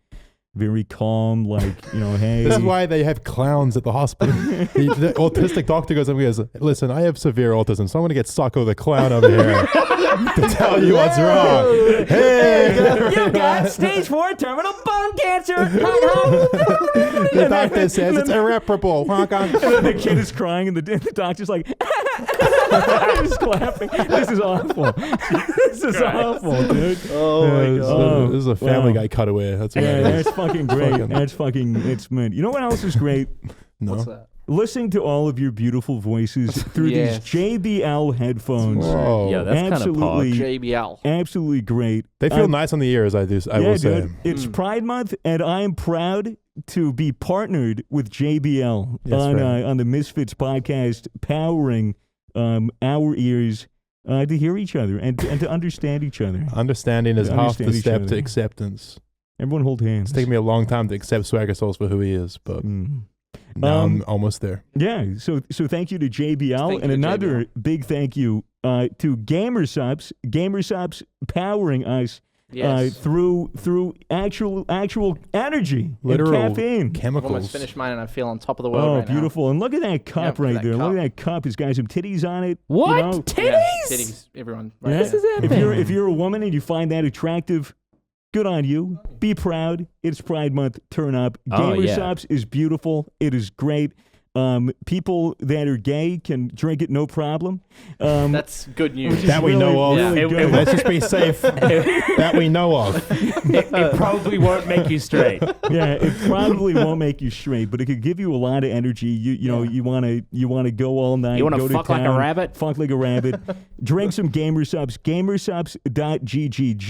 very calm, like, hey. This is why they have clowns at the hospital. The autistic doctor goes up and goes, listen, I have severe autism, so I'm going to get Socko the clown over here to tell you what's wrong. Hey! You got stage 4 terminal bone cancer. The doctor says it's irreparable. And then the kid is crying and the doctor's like, just clapping. This is awful. This is awful, dude. Oh my god. This is a Family Wow. Guy cutaway. That's what Yeah, it is. that's fucking great. Fucking- It's mint. You know what else is great? What's No. that? Listening to all of your beautiful voices through Yes. these JBL headphones. Whoa. Yeah, that's kind of Absolutely. pog. JBL. Absolutely great. They feel nice on the ears, I will say. Dude, it's Pride Month, and I'm proud to be partnered with JBL Yes, right. on the Misfits podcast, powering our ears to hear each other and to understand each other. Understanding is To half the understand each step other. to acceptance. Everyone hold hands. It's taken me a long time to accept Swagger Souls for who he is, but now I'm almost there. Yeah, so thank you to JBL, Thank and you to another big thank you to Gamersubs powering us Yes. through actual energy Literal and caffeine. I've chemicals. almost finished mine and I feel on top of the world Oh, right beautiful! And look at that cup Yeah, right that there. Look cup. at that cup. It's got some titties on it. What? You know? Titties? now. Yeah, titties, everyone. Right Yeah. there. This is epic. If you're a woman and you find that attractive, good on you. Be proud. It's Pride Month. Turn up. Oh, yeah. Gamersubs is beautiful. It is great. People that are gay can drink it no problem. That's good news. That we know of. Really Yeah. good. Let's just be safe. That we know of. It probably won't make you straight. Yeah, it probably won't make you straight, but it could give you a lot of energy. You know, you want to go all night. You wanna go to fuck like a town, rabbit? Fuck like a rabbit. Drink some Gamersubs. Gamersubs.gg.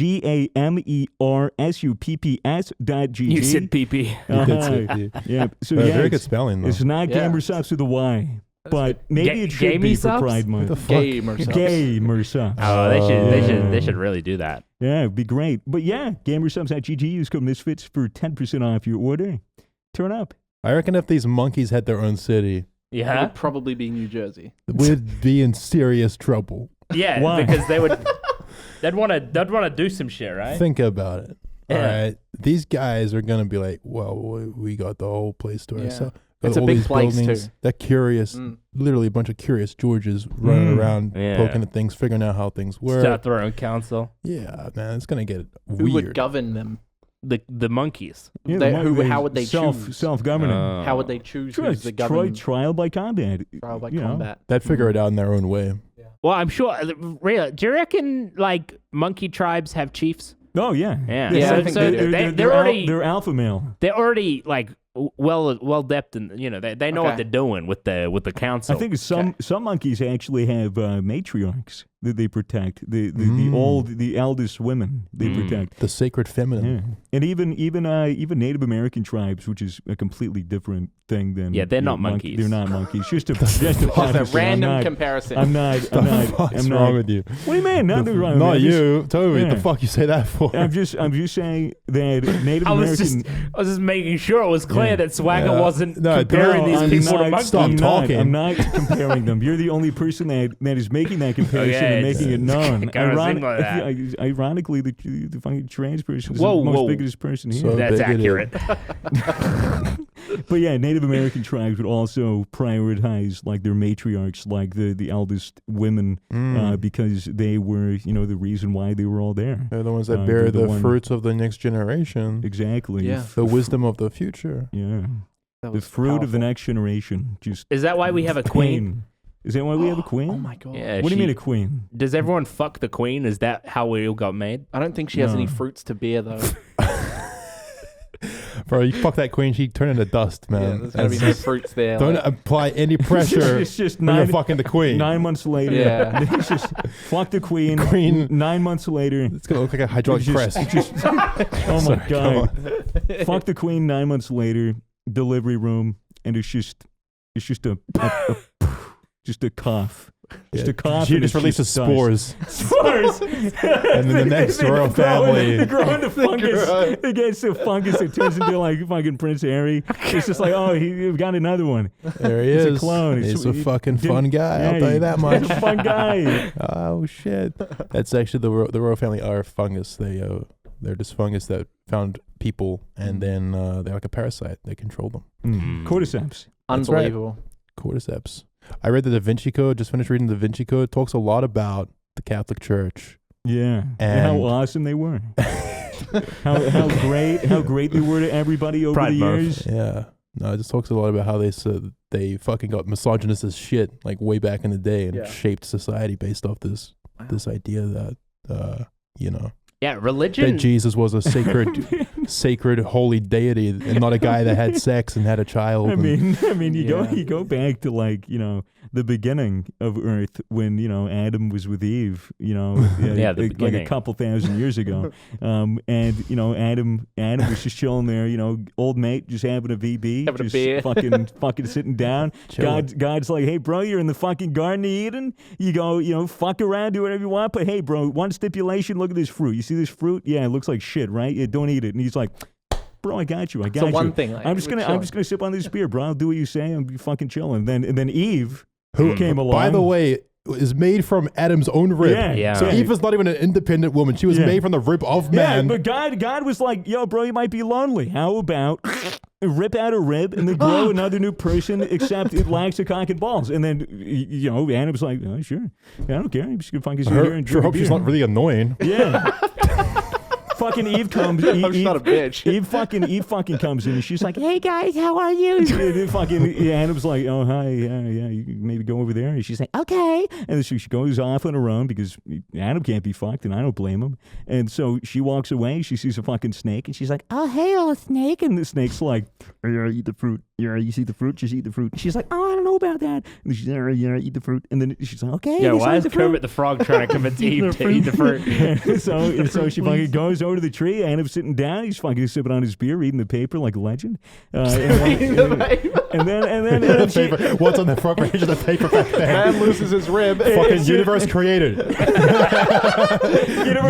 GAMERSUPPS.gg. You said pee-pee. You did say it. Yeah. So Very yeah, good spelling, though. it's not Yeah. Gamersubs with a Y, but maybe it should Gamey be for subs? Pride What the Month. fuck? Gamer subs. Gamersubs. Oh, they should really do that. Yeah, it'd be great. But yeah, Gamersubs.gg. Use code Misfits for 10% off your order. Turn up. I reckon if these monkeys had their own city, It Yeah. would probably be New Jersey. we'd be in serious trouble. Yeah, Why? because they'd want to do some shit, right? Think about it. Yeah. All right. These guys are going to be like, well, we got the whole place to Yeah. ourselves. It's a all big these place, buildings. too. They're curious. Mm. Literally a bunch of curious Georges running around, Yeah. poking at things, figuring out how things work. Start their own council. Yeah, man, it's going to get Who would weird. govern them? The monkeys. Yeah, They- the who- one- how would they choose? Self-governing. How would they choose Sure, who's it's the government trial by combat. trial by you know. combat? They'd figure it out in their own way. Well, I'm sure. Real. Do you reckon like monkey tribes have chiefs? Oh yeah, Yeah. Yeah, So, I think so they do. they're already they're alpha male. they're already like well depth and they know what Okay. they're doing with the council. I think some monkeys actually have matriarchs that they protect. The eldest women they protect. The sacred feminine. Yeah, and even Native American tribes, which is a completely different thing than Yeah, they're not monkey- monkeys. They're not monkeys. Just a preface. It's a I'm random not- comparison. I'm not. What's wrong with you? What do you mean? Nothing wrong. Not I'm just- you, Toby. yeah. The fuck you say that for? I'm just saying that Native I was American. just making sure it was clear Yeah. that Swagger Yeah. wasn't No, comparing no, these I'm people to not- monkeys. stop talking. I'm not comparing them. You're the only person that is making that comparison Okay, and making it known. kinda seemed like that. Ironically, the fucking trans person is Whoa, the most whoa. biggest person here. So That's bigoted. accurate. But yeah, Native American tribes would also prioritize like their matriarchs, like the eldest women, because they were, the reason why they were all there. They're the ones that they're bear the the one- fruits of the next generation. Exactly. Yeah. The wisdom of the future. Yeah. That The was fruit of the powerful. next generation. Just Is that why we have a queen? Is that why we have a queen? Oh my god. Yeah. What do you mean a queen? Does everyone fuck the queen? Is that how we all got made? I don't think she has any No. fruits to bear though. Bro, you fuck that queen, she turn into dust, Yeah, man. there's gonna be no fruits there. Don't like- apply any pressure It's just when you're 9, fucking the queen. 9 months later. Yeah. It's just fuck the queen. Queen. 9 months later. It's gonna look like a hydraulic Just- press. just- oh my Sorry, go god. on. Fuck the queen 9 months later, delivery room, and it's just a just a cough. Just Yeah. a cough. She and just it's releases dust. spores. Spores. And then the next royal family. They grow into fungus. grow. They get so fungus it turns into like fucking Prince Harry. It's just like, oh, he got another one. There he He's a is. clone. He's a He fucking didn't- fun guy. I'll tell you that much. He's a fun guy. Oh shit! That's actually the royal family are fungus. They're this fungus that found people, and then they're like a parasite. They control them. Cordyceps. That's right. Unbelievable. Cordyceps. I read the Da Vinci Code. Just finished reading the Da Vinci Code. It talks a lot about the Catholic Church. Yeah. And how And- awesome they were. how great they were to everybody over Pride the month. years. Yeah. No, it just talks a lot about how they said they fucking got misogynist as shit like way back in the day and Yeah. shaped society based off this idea that Yeah, that religion. Jesus was a sacred holy deity and not a guy that had sex and had a child. I mean, you Yeah. go back to like the beginning of Earth when Adam was with Eve, Yeah, the like a beginning. couple thousand years ago, and Adam was just chilling there, old mate just having a VB, Having a just beer. fucking sitting down. Chilling. God's like, hey bro, you're in the fucking Garden of Eden. You go, fuck around, do whatever you want, but hey bro, one stipulation: look at this fruit. You see this fruit? Yeah, it looks like shit, right? Yeah, don't eat it. And he's like, bro, I got you. I got So you. one thing. Like, I'm just we're gonna chilling. sip on this beer, bro. I'll do what you say. I'll be fucking chilling. And then Eve, Who came along. By the way, is made from Adam's own rib. Yeah. So Eve is not even an independent woman. She was Yeah. made from the rib of Yeah, man. but God was like, yo, bro, you might be lonely. How about rip out a rib and then grow another new person, except it lacks a cock and balls. And then Adam's like, oh, sure, I don't care. I'm just gonna fucking sit here and Sure drink a hope she's beer. not really annoying. Yeah. Fucking Eve comes. I'm just not a bitch. Eve fucking comes in and she's like, "Hey guys, how are you?" And fucking Adam's like, "Oh hi, yeah, you can maybe go over there." And she's like, "Okay." And then she goes off on her own because Adam can't be fucked, and I don't blame him. And so she walks away. She sees a fucking snake, and she's like, "Oh hey, old snake." And the snake's like, "Yeah, eat the fruit. Yeah, you see the fruit? Just eat the fruit." She's like, "Oh, I don't know about that." And she's like, "Yeah, eat the fruit." And then she's like, "Okay." Yeah, just why eat is the fruit." Kermit the Frog trying to convince Eve to eat the fruit? so she fucking goes over to the tree. Adam's sitting down. He's fucking sipping on his beer, reading the paper like a legend. And then she, Paper. What's on the front page of the paper back then? Man loses his rib. Fucking universe created. Universe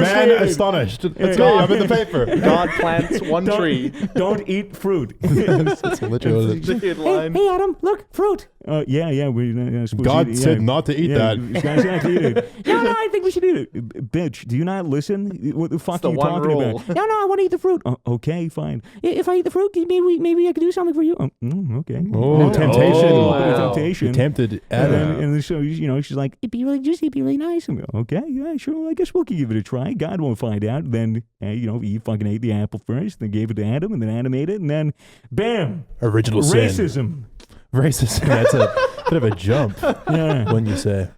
Man created. astonished. That's Yeah. me. I'm in the paper. God plants one tree. Don't eat fruit. That's literally what it is. Weird line. Hey, Adam, look, fruit. Yeah, we're not supposed God to eat it. said not to eat that. God's not to eat it. No, I think we should eat it. Bitch, do you not listen? What the fuck the are you one talking rule. about? No, I want to eat the fruit. Okay, fine. If I eat the fruit, maybe I could do something for you. Okay. Oh, temptation. Oh, wow. Temptation. You tempted And then, Adam. and then so she's like, it'd be really juicy, it'd be really nice. I'm like, okay, yeah, sure. Well, I guess we'll give it a try. God won't find out. Then Eve fucking ate the apple first, then gave it to Adam, and then Adam ate it, and then bam, Original sin. racism. Racism. That's a bit of a jump Yeah, when you say.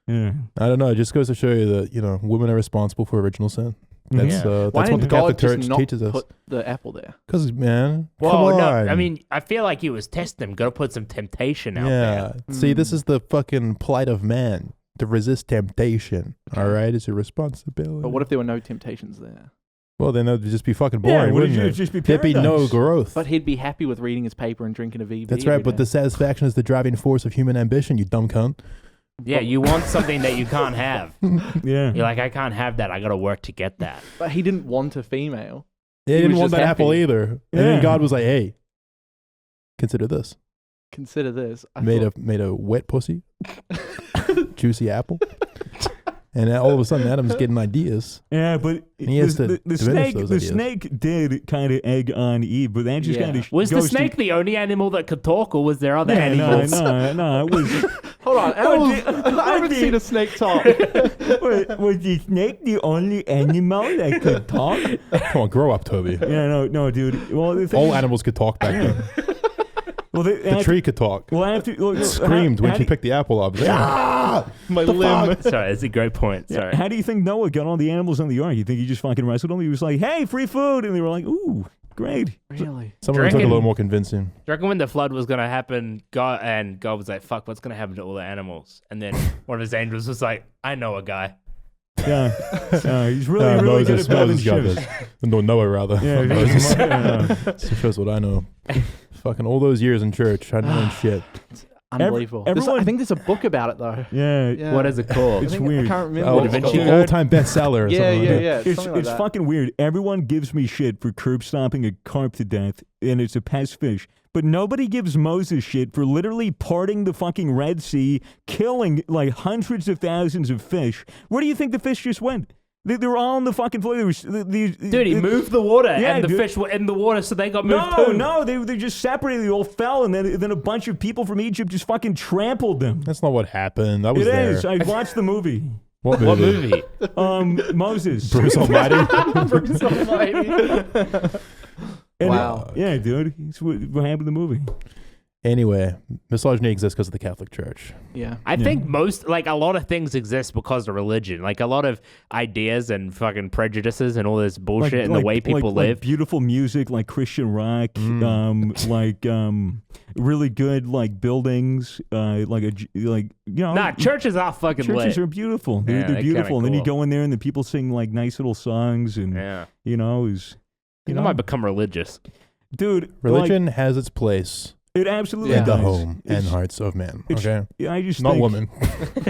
yeah. I don't know. It just goes to show you that, women are responsible for original sin. That's Yeah. Why that's what the didn't Catholic God just Church not teaches us. put the apple there? Because, man, Well, come no, on. I mean, I feel like he was testing him. Got to put some temptation out yeah. there. See, this is the fucking plight of man. To resist temptation, all right? It's a responsibility. But what if there were no temptations there? Well, then that would just be fucking Yeah, boring, wouldn't wouldn't it it? just be There'd be no paradise? growth. But he'd be happy with reading his paper and drinking a VB. That's right, but the satisfaction is the driving force of human ambition, you dumb cunt. Yeah, you want something that you can't have. Yeah. You're like, I can't have that. I got to work to get that. But he didn't want a female. They He didn't was want just that apple happy. either. And Yeah. then God was like, hey, consider this. Consider this. I Made thought- a wet pussy, juicy apple. And all of a sudden, Adam's getting ideas. Yeah, but he has to the diminish snake, those the ideas. snake did kind of egg on Eve, but that just Yeah. kind of Was the snake the only animal that could talk, or was there other animals? No, it was. Hold on, I haven't seen a snake talk. Was the snake the only animal that could talk? Come on, grow up, Toby. Yeah, no, dude. Well, the thing All is, animals could talk back then. well, The tree could talk. Well, after It screamed when she picked the apple up. My limb. Sorry, that's a great point. Sorry. How do you think Noah got all the animals on the ark? You think he just fucking wrestled them? He was like, "Hey, free food," and they were like, "Ooh, great." Really? Some of them took a Drinking- little more convincing. Do you reckon when the flood was going to happen, God was like, fuck, what's going to happen to all the animals? And then one of his angels was like, I know a guy. Yeah, he's really good at building Moses got ships. this. No, Noah rather. Yeah, Moses. yeah. This shows what I know. Fucking all those years in church, I didn't learn shit. Unbelievable. everyone- I think there's a book about it though. Yeah. What is it called? It's I think, weird. I can't remember. Oh, what it's Da Vinci called. Code? all-time bestseller. Or Yeah, something like yeah, that. yeah. It's something like that. fucking weird. Everyone gives me shit for curb stomping a carp to death, and it's a pest fish. But nobody gives Moses shit for literally parting the fucking Red Sea, killing like hundreds of thousands of fish. Where do you think the fish just went? They were all in the fucking floor. Dude, he moved the water, Yeah, and the dude. fish were in the water, so they got moved too. No, they just separated. They all fell, and then a bunch of people from Egypt just fucking trampled them. That's not what happened. I was It there. is. I watched the movie. What What movie? movie? Moses. Bruce Almighty. Bruce Almighty. And Wow. yeah, dude. It's what happened in the movie. Anyway, misogyny exists because of the Catholic Church. Yeah. I think a lot of things exist because of religion. Like a lot of ideas and fucking prejudices and all this bullshit and the way people live. Like beautiful music, like Christian rock, really good like buildings, Churches are fucking churches lit. are beautiful. Yeah, They're they're beautiful, kinda and then you cool. go in there and the people sing like nice little songs, and Yeah. is I think I might become religious. dude, Religion has its place it absolutely in the does. home and It's- hearts of men. it's- Okay, Yeah, I just not think, women.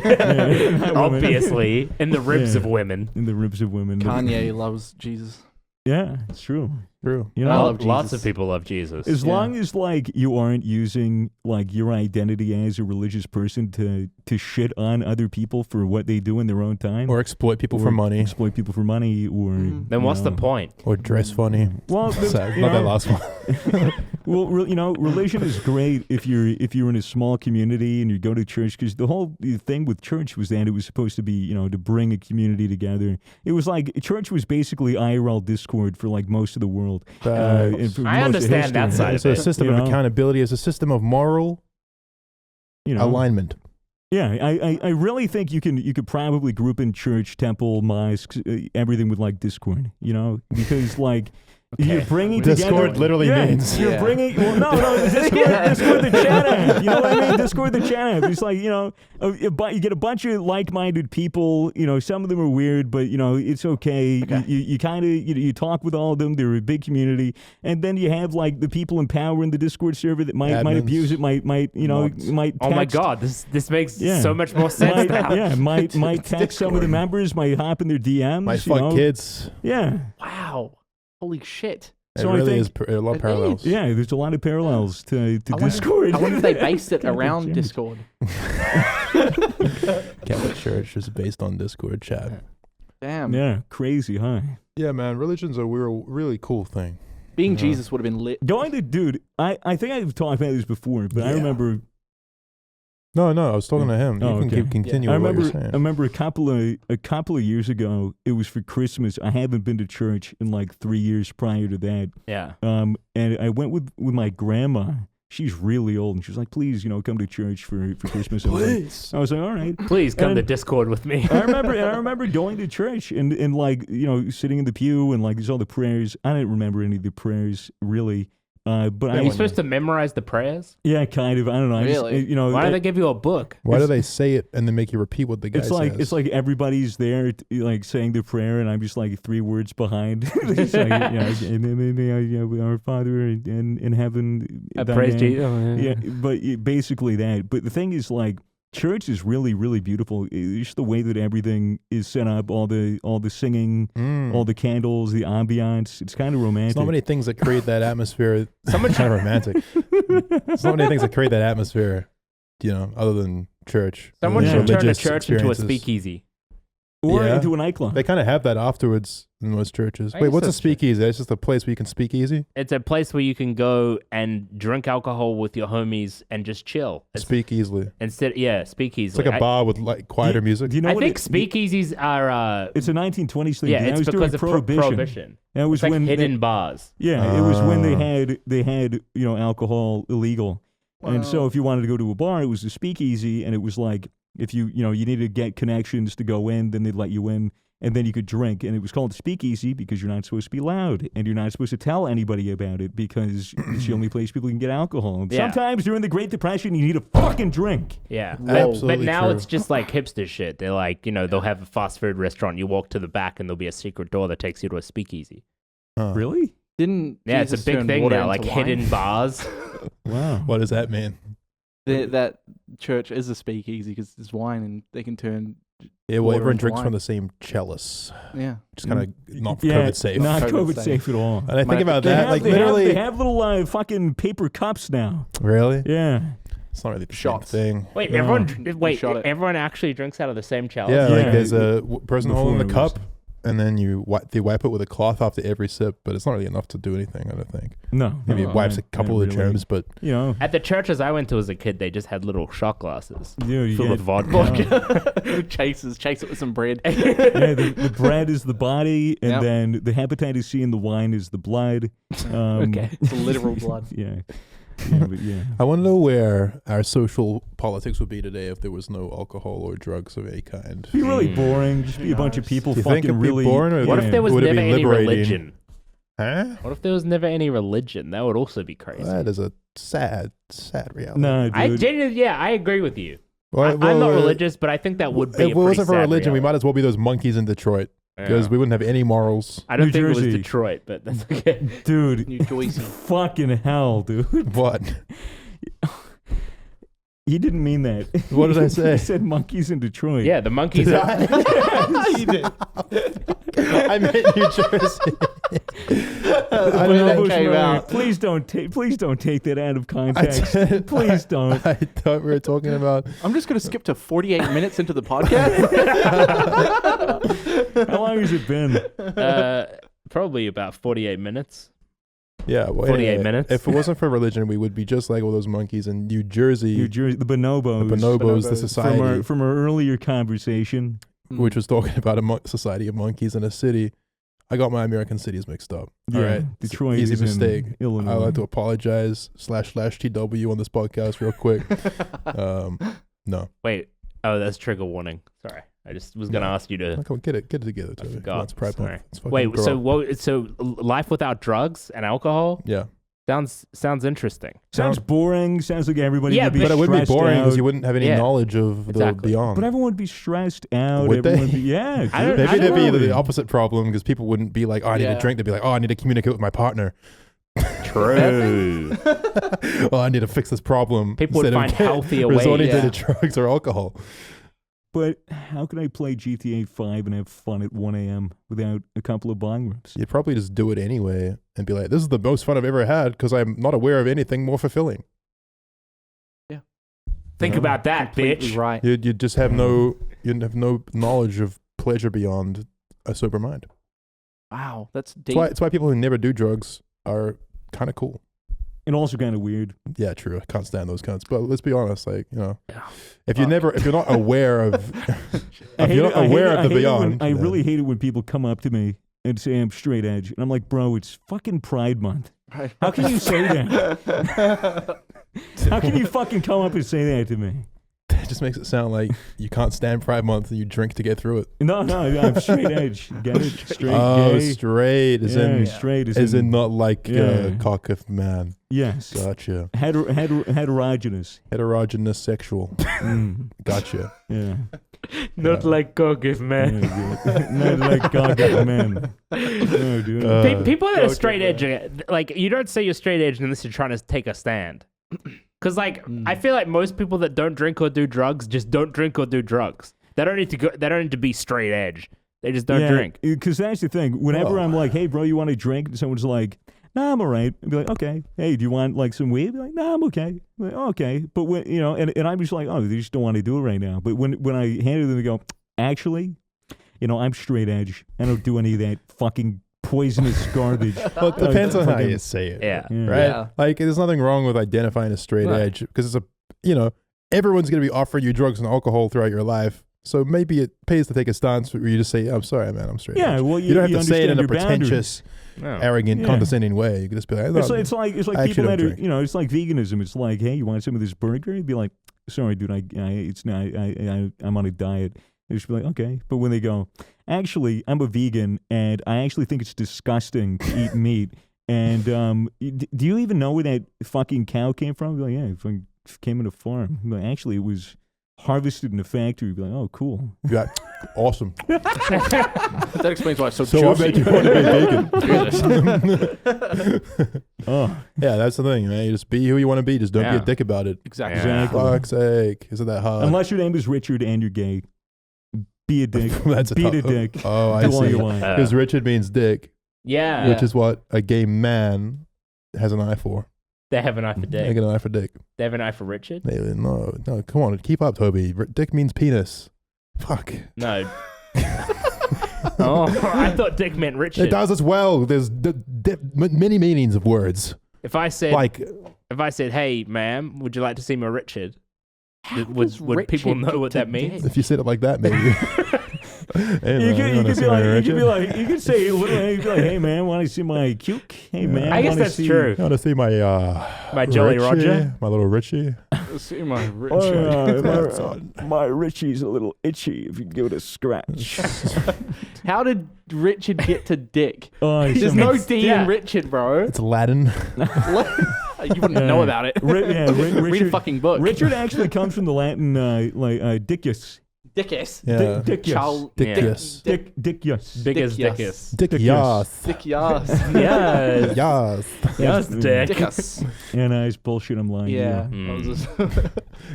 Yeah, not women. Obviously, in the ribs Yeah. of women. in the ribs of women. Kanye loves Jesus. Yeah, it's true. True. You I know, love Lots Jesus. of people love Jesus. as Yeah. long as like you aren't using like your identity as a religious person to shit on other people for what they do in their own time, Or exploit people for or money, exploit people for money, or Mhm. Then you what's the know. point? or dress funny. Well, Sad. you Not that know, last one. well, religion is great if you're in a small community and you go to church, because the whole thing with church was that it was supposed to be to bring a community together. It was like church was basically IRL Discord for like most of the world. And for I most of understand that history. side It's of a it, system of accountability. It's a system of moral alignment. Yeah, I really think you could probably group in church, temple, mosques, everything with like Discord, because like you're bringing Discord together. literally means- you're Yeah. bringing. Well, no, Discord the chat app. You know what I mean? Discord the chat app. It's like you get a bunch of like-minded people. Some of them are weird, but it's okay. Okay. You kind of you talk with all of them. They're a big community, and then you have like the people in power in the Discord server that might Admins. abuse it. Might Mods. might. Oh my text. God, this makes Yeah. so much more sense now. might text some of the members, might hop in their DMs. Might fuck kids. Yeah, Wow. Holy shit. It So I really think- is a lot of It parallels. is. yeah. There's a lot of parallels to I wonder- Discord. I wonder if they based it Catholic around Church. Discord. Catholic Church is based on Discord chat. Damn. Yeah, crazy, huh? Yeah, man. Religion's a really cool thing. Being Yeah. Jesus would have been lit. Going to dude, I think I've talked about this before, but I Yeah. remember No, I was talking to him. Oh, You can okay. continue I with what remember you're saying. I remember a couple of years ago. It was for Christmas. I haven't been to church in like 3 years prior to that. Yeah. And I went with my grandma. She's really old, and she was like, "Please, come to church for Christmas." I was like, all right. Please come And- to Discord with me. I remember going to church and like sitting in the pew and like there's all the prayers. I didn't remember any of the prayers really, but Are you supposed to memorize the prayers? yeah, kind of. I don't know. I just, Really? Why do they give you a book? Why do they say it and then make you repeat what the guy says? it's like everybody's there like saying the prayer, and I'm just like 3 words behind. It's like, our Father in heaven. I thy praise name." Jesus. Yeah, but basically that. But the thing is, like, church is really, really beautiful. It's just the way that everything is set up, all the singing, all the candles, the ambiance. It's kind of romantic. There's not many things that create that atmosphere. Kind of romantic. There's not many things that create that atmosphere, other than church. Someone Yeah. should turn a Religious church into a experiences. speakeasy. Or Yeah. into a nightclub. They kind of have that afterwards in most churches. I Wait, guess what's a that's true. speakeasy? It's just a place where you can speak easy? It's a place where you can go and drink alcohol with your homies and just chill. Speak easily. Speakeasy. It's like a bar with like quieter music. Do you know I what think speakeasies are. It's a 1920s thing. Yeah, That it's was because during of Prohibition. prohibition. That was It's like when hidden bars. Yeah, it was when Ah. they had alcohol illegal, and so if you wanted to go to a bar, it was a speakeasy, and it was like if you needed to get connections to go in, then they'd let you in, and then you could drink, and it was called speakeasy because you're not supposed to be loud, and you're not supposed to tell anybody about it because it's the only place people can get alcohol. And Yeah. sometimes during the Great Depression, you need a fucking drink. Yeah. Absolutely But now true. it's just like hipster shit. They're like, they'll have a fast food restaurant. You walk to the back and there'll be a secret door that takes you to a speakeasy. Huh. Really? Didn't Yeah, Jesus it's a big turn thing water now, like into wine? hidden bars. Wow. What does that mean? That church is a speakeasy because there's wine and they can turn. Yeah, well, Water everyone into drinks wine. from the same chalice. Yeah. Just kind of not Yeah, COVID safe. Not COVID COVID safe. safe at all. And I think about They that, have, like they literally. have, they have little fucking paper cups now. Really? Yeah. It's not really the Shots. same thing. Wait, Yeah. everyone shot it. everyone actually drinks out of the same chalice? Yeah, Yeah. like there's a person Before holding the it was- cup, and then they wipe it with a cloth after every sip, but it's not really enough to do anything, I don't think. No. Maybe it wipes a couple of the really. germs, but At the churches I went to as a kid, they just had little shot glasses You filled get- with vodka. Chase it with some bread. Yeah, the bread is the body, and Yep. then the hepatitis C in the wine is the blood. Okay. It's literal blood. Yeah. Yeah, but yeah. I want to know where our social politics would be today if there was no alcohol or drugs of any kind. Be really Hmm. boring. Just be a Who bunch of knows? people Do you think fucking it'd be really. boring, or What yeah. if there was Would it be never any liberating? religion? Huh? What if there was never any religion? That would also be crazy. That is a sad reality. No, dude. I genuinely, I agree with you. Well, I'm not well, religious, but I think that would be. If it wasn't for religion, we might as well be those monkeys in Detroit because we wouldn't have any morals. I don't New think it Jersey. was Detroit, but that's okay. Dude. New Jersey. Fucking hell, dude. What? You didn't mean that. What did I say? You said monkeys in Detroit. Yeah, the monkeys. Did Are, I? You did. I meant New Jersey. I When don't that know. came out. Please don't take that out of context. did. Please don't. I thought we were talking about. I'm just going to skip to 48 minutes into the podcast. How long has it been? probably about 48 minutes. Yeah, well, 48 anyway, minutes. If it wasn't for religion, we would be just like all those monkeys in New Jersey. New Jersey, the bonobos. the bonobos, the Bonobos. society, From our earlier conversation. which was talking about a society of monkeys in a city. I got my American cities mixed up. Yeah, All right, It's an Detroit easy is in mistake. Illinois. I'd like to apologize / TW on this podcast real quick. No, Wait. Oh, that's trigger warning. Sorry. I just was going to No. ask you to. come on, get it together. I Toby. forgot. Come on, it's Pride Sorry. Month. Let's fucking Wait, grow up. so life without drugs and alcohol Yeah, sounds interesting. Sounds boring. Sounds like everybody Yeah, would be but it would be stressed boring because out. you wouldn't have any Yeah, knowledge of exactly. the beyond. But everyone would be stressed out. Would everyone they? Would be, yeah. I don't- dude. Maybe there'd be know. the opposite problem because people wouldn't be like, oh, I need Yeah. to drink. They'd be like, oh, I need to communicate with my partner. True. Oh, I need to fix this problem. People would instead of find healthier ways. resorting Yeah. to the drugs or alcohol. But how can I play GTA 5 and have fun at 1 a.m. without a couple of bong rips? You'd probably just do it anyway and be like, this is the most fun I've ever had because I'm not aware of anything more fulfilling. Think Yeah. about that, Completely bitch. right. You'd just have you'd have no knowledge of pleasure beyond a sober mind. Wow, that's That's deep. why, it's why people who never do drugs are kind of cool. And also kind of weird. Yeah, true. I can't stand those cunts. But let's be honest, like, Yeah. if you're not aware of, I if hate you're it- not I hate aware it- of the I hate it when- beyond, I then- really hate it when people come up to me and say I'm straight edge. And I'm like, bro, it's fucking Pride Month. Right. How can you say that? How can you fucking come up and say that to me? it just makes it sound like you can't stand Pride Month and you drink to get through it. No, I'm straight edge. Get it? Straight Oh, gay. straight as Yeah, in straight as in not like Yeah. cock of man. yes. Gotcha. Heterogeneous. Heterogeneous sexual. Mm, Gotcha. yeah. Not like Gogif, man. Yeah, not like God men. No, dude. People that are Gogif, straight man. edge, like, you don't say you're straight edge unless you're trying to take a stand. Because, like, I feel like most people that don't drink or do drugs just don't drink or do drugs. They don't need to go. They don't need to be straight edge. They just don't drink. Because that's the thing. Whenever Oh. I'm like, hey, bro, you want to drink? And someone's like, nah, I'm all right. I'd be like, okay. Hey, do you want like some weed? I'd be like, nah, I'm okay. I'm like, okay. But when, and I'm just like, oh, they just don't want to do it right now. But when I hand it to them, they go, actually, I'm straight edge. I don't do any of that fucking poisonous garbage. Well, it depends on how fucking- you say it. Yeah. Right? Yeah. Like, there's nothing wrong with identifying as straight Right. edge because it's everyone's going to be offering you drugs and alcohol throughout your life. So maybe it pays to take a stance where you just say, I'm sorry, man, I'm straight edge. Yeah, well, You don't have to say it in a understand your boundaries. pretentious, No. arrogant, Yeah. condescending way. You can just be like, It's like I people actually that don't are, drink. it's like veganism. It's like, hey, you want some of this burger? You'd be like, sorry, dude, I'm on a diet. They just be like, okay. But when they go, actually, I'm a vegan, and I actually think it's disgusting to eat meat. And do you even know where that fucking cow came from? I'd be like, yeah, it fucking came in a farm. I'd be like, actually, it was harvested in a factory. You'd be like, oh, cool. Yeah, awesome. That explains why it's so So I juicy. bet you want to be vegan. Oh, Yeah, that's the thing, man. You just be who you want to be. Just don't be Yeah. a dick about it. Exactly. Yeah. exactly. Fuck's sake. Isn't that hard? Unless your name is Richard and you're gay. Be a dick. That's Be tough- a dick. Oh, I Do all see. you want. Because Richard means dick, Yeah. which is what a gay man has an eye for. They have an eye for They Dick. get an eye for dick. They have an eye for Richard. No, come on, keep up, Toby. Dick means penis. Fuck. No. Oh, I thought Dick meant Richard. It does as well. There's many meanings of words. If I said, Like, hey, ma'am, would you like to see my Richard? How Would does people Richard know get what to that means? if you said it like that, maybe. Hey, You man, could wanna see my Richard? you could say a little, you'd be like, hey man, want to see my cuke? Hey man, I guess wanna that's see, true. You want to see my My Jolly Richie? Roger? My little Richie? See my Oh, Richard. That's on. my Richie's a little itchy. If you give it a scratch. How did Richard get to Dick? Oh, There's some- no D yeah. in Richard, bro. It's Latin. You wouldn't know about it. Read a Read a fucking book. Richard actually comes from the Latin dickus. Dickus. Yeah. Dickus. Charles. Dick, Yeah. yes. Dickus. Big as Dick, Dickus. Dick, Dick, yes. Dick Yas. Yes. Yes. Yes, Dick. Dickus. And it's bullshit. I'm lying. to Yeah. you. I was just-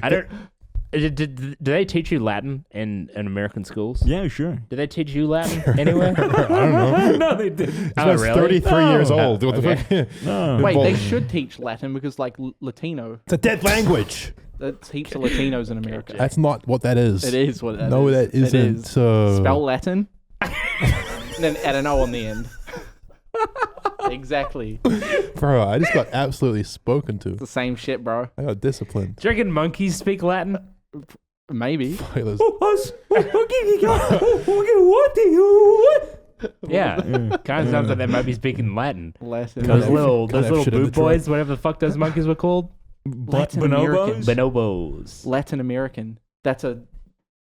I don't. Do they teach you Latin in American schools? Yeah, sure. Do they teach you Latin anywhere? I don't know. No, they didn't. This Oh, man's really? 33 years Oh. old. What the fuck? No. Wait, they Bull- should teach Latin because, like, Latino. It's a dead language. That's heaps of Latinos in America. That's not what that is. It is what that No, is. that isn't. It is. So Spell Latin, and then add an O on the end. Exactly. Bro, I just got absolutely spoken to. It's the same shit, bro. I got disciplined. Do you reckon monkeys speak Latin? Maybe. Let's- Yeah. Kind of sounds like they might be speaking Latin. Latin. Those Can't little have shit in boob the truck. boys, whatever the fuck those monkeys were called. Latin American. Bonobos? Bonobos. Latin American. That's a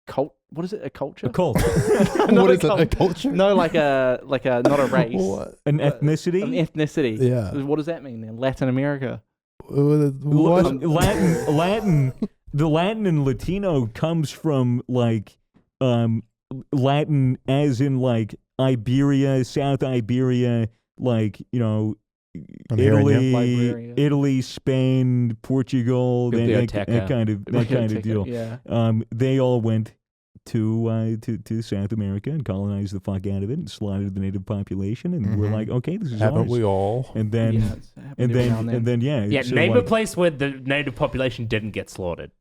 cult. What is it? A culture? A cult. What is it? A culture? No, like a not a race. What? An ethnicity? An ethnicity. Yeah. What does that mean then? Latin America. What? Latin. The Latin and Latino comes from like Latin as in like Iberia, South Iberia, like, I'm hearing you. Italy, Liberia. Italy, Spain, Portugal, that Biblioteca. kind of deal. Yeah. They all went to South America and colonized the fuck out of it and slaughtered the native population, and we're Mhm. like, okay, this is Haven't ours. we all? And then Yeah, it's happened and every now then and and then Yeah, so name a like, place where the native population didn't get slaughtered.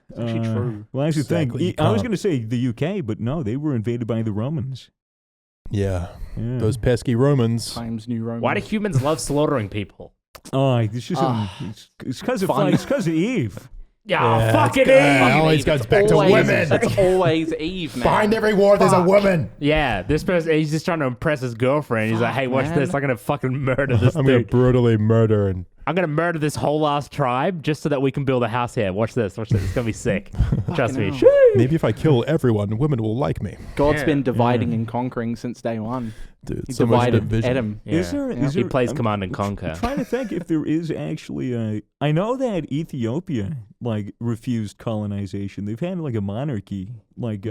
It's actually true. Well, that's the thing. Exactly, you I was can't. going to say the UK, but no, they were invaded by the Romans. Yeah. Yeah. Those pesky Romans. Times New Roman. Why do humans love slaughtering people? Oh, it's just it's because of Fun. It's because of Eve. Yeah, fucking it's good. Eve. It always goes back to Always- women. It's always Eve, man. Behind every war, there's a woman. Yeah, this person, he's just trying to impress his girlfriend. He's like, hey, watch man. this. I'm going to fucking murder this I'm going to dude. brutally murder and I'm going to murder this whole ass tribe just so that we can build a house here. Watch this. Watch this. It's going to be sick. Trust me. hell. maybe if I kill everyone, women will like me. God's Yeah. been dividing and conquering since day one. Dude, He so much divided division. Adam. Yeah. Is there? Yeah. Is He there? plays I'm Command and Conquer. trying to think if there is actually a. I know that Ethiopia like refused colonization. They've had like a monarchy, like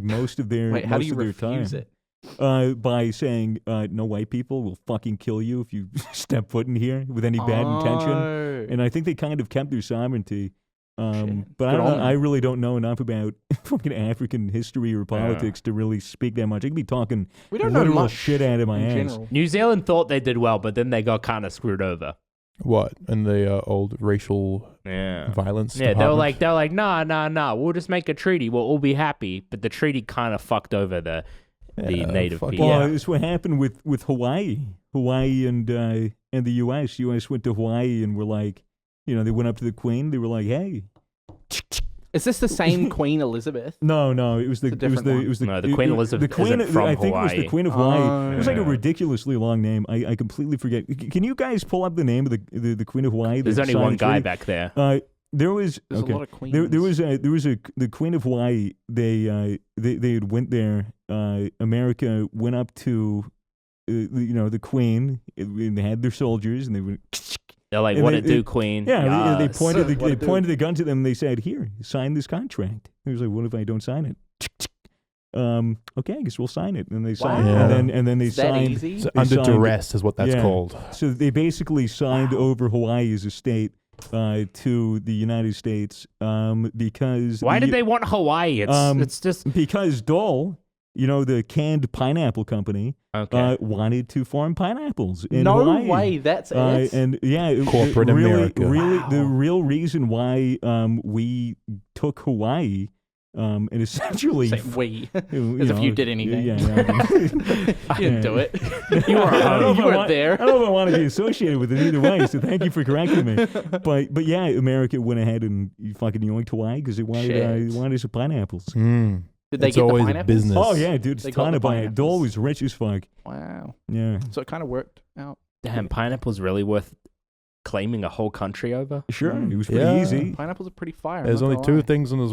most of their Wait, how do most you of their refuse time. it? By saying no white people will fucking kill you if you step foot in here with any bad intention. Oh. And I think they kind of kept their sovereignty. Shit. But I Good don't on know. them. I really don't know enough about fucking African history or politics to really speak that much. I could be talking We don't know literal much shit out of my in ass. general. New Zealand thought they did well, but then they got kind of screwed over. What? And the old racial violence. Yeah, department? they were like, nah. We'll just make a treaty. We'll all be happy. But the treaty kind of fucked over the native fuck people. Well, it's what happened with Hawaii. Hawaii and the U.S. U.S. went to Hawaii and were like, they went up to the Queen. They were like, hey. Is this the same Queen Elizabeth? No, it was the the Queen Elizabeth isn't from I think Hawaii. it was the Queen of Hawaii. It was like a Yeah. ridiculously long name. I completely forget. Can you guys pull up the name of the Queen of Hawaii? There's only one guy back there. There was There's okay. a lot of queens. There was the Queen of Hawaii. They had went there. America went up to the Queen and they had their soldiers and they went. They're like, and what they- it do, Queen? Yeah, they Yes. pointed the gun to them and they said, "Here, sign this contract." He was like, "What if I don't sign it?" Okay, I guess we'll sign it. And they signed it. Wow. And then they Is that signed. easy? So They under signed- duress is what that's Yeah. called. So they basically signed over Hawaii as a state to the United States because Why did they want Hawaii? It's just because Dole, the canned pineapple company, okay. wanted to farm pineapples in No Hawaii. way, that's it. And yeah, Corporate really, America. really, Wow. the real reason why we took Hawaii, and essentially, Say we. you As if know, you did anything. Yeah, You didn't do it. You were I don't know if You I weren't want- there. I don't know if I want to be associated with it either way. So thank you for correcting me. But yeah, America went ahead and fucking yoinked Hawaii because they wanted some pineapples. Mm. Did they It's get the always a pineapples? business. Oh yeah, dude, it's They a got ton the of pineapples. pineapples. Dole was rich as fuck. Wow. Yeah, So it kind of worked out. Damn, pineapple's really worth claiming a whole country over? sure, Mm. it was pretty Yeah. easy. Pineapples are pretty fire. I'm There's not only gonna two lie. things in this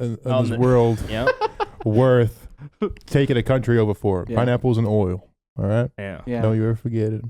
in On this the- world Yeah. worth taking a country over for. Yeah. Pineapples and oil. All right? Yeah. Yeah. Don't you ever forget it.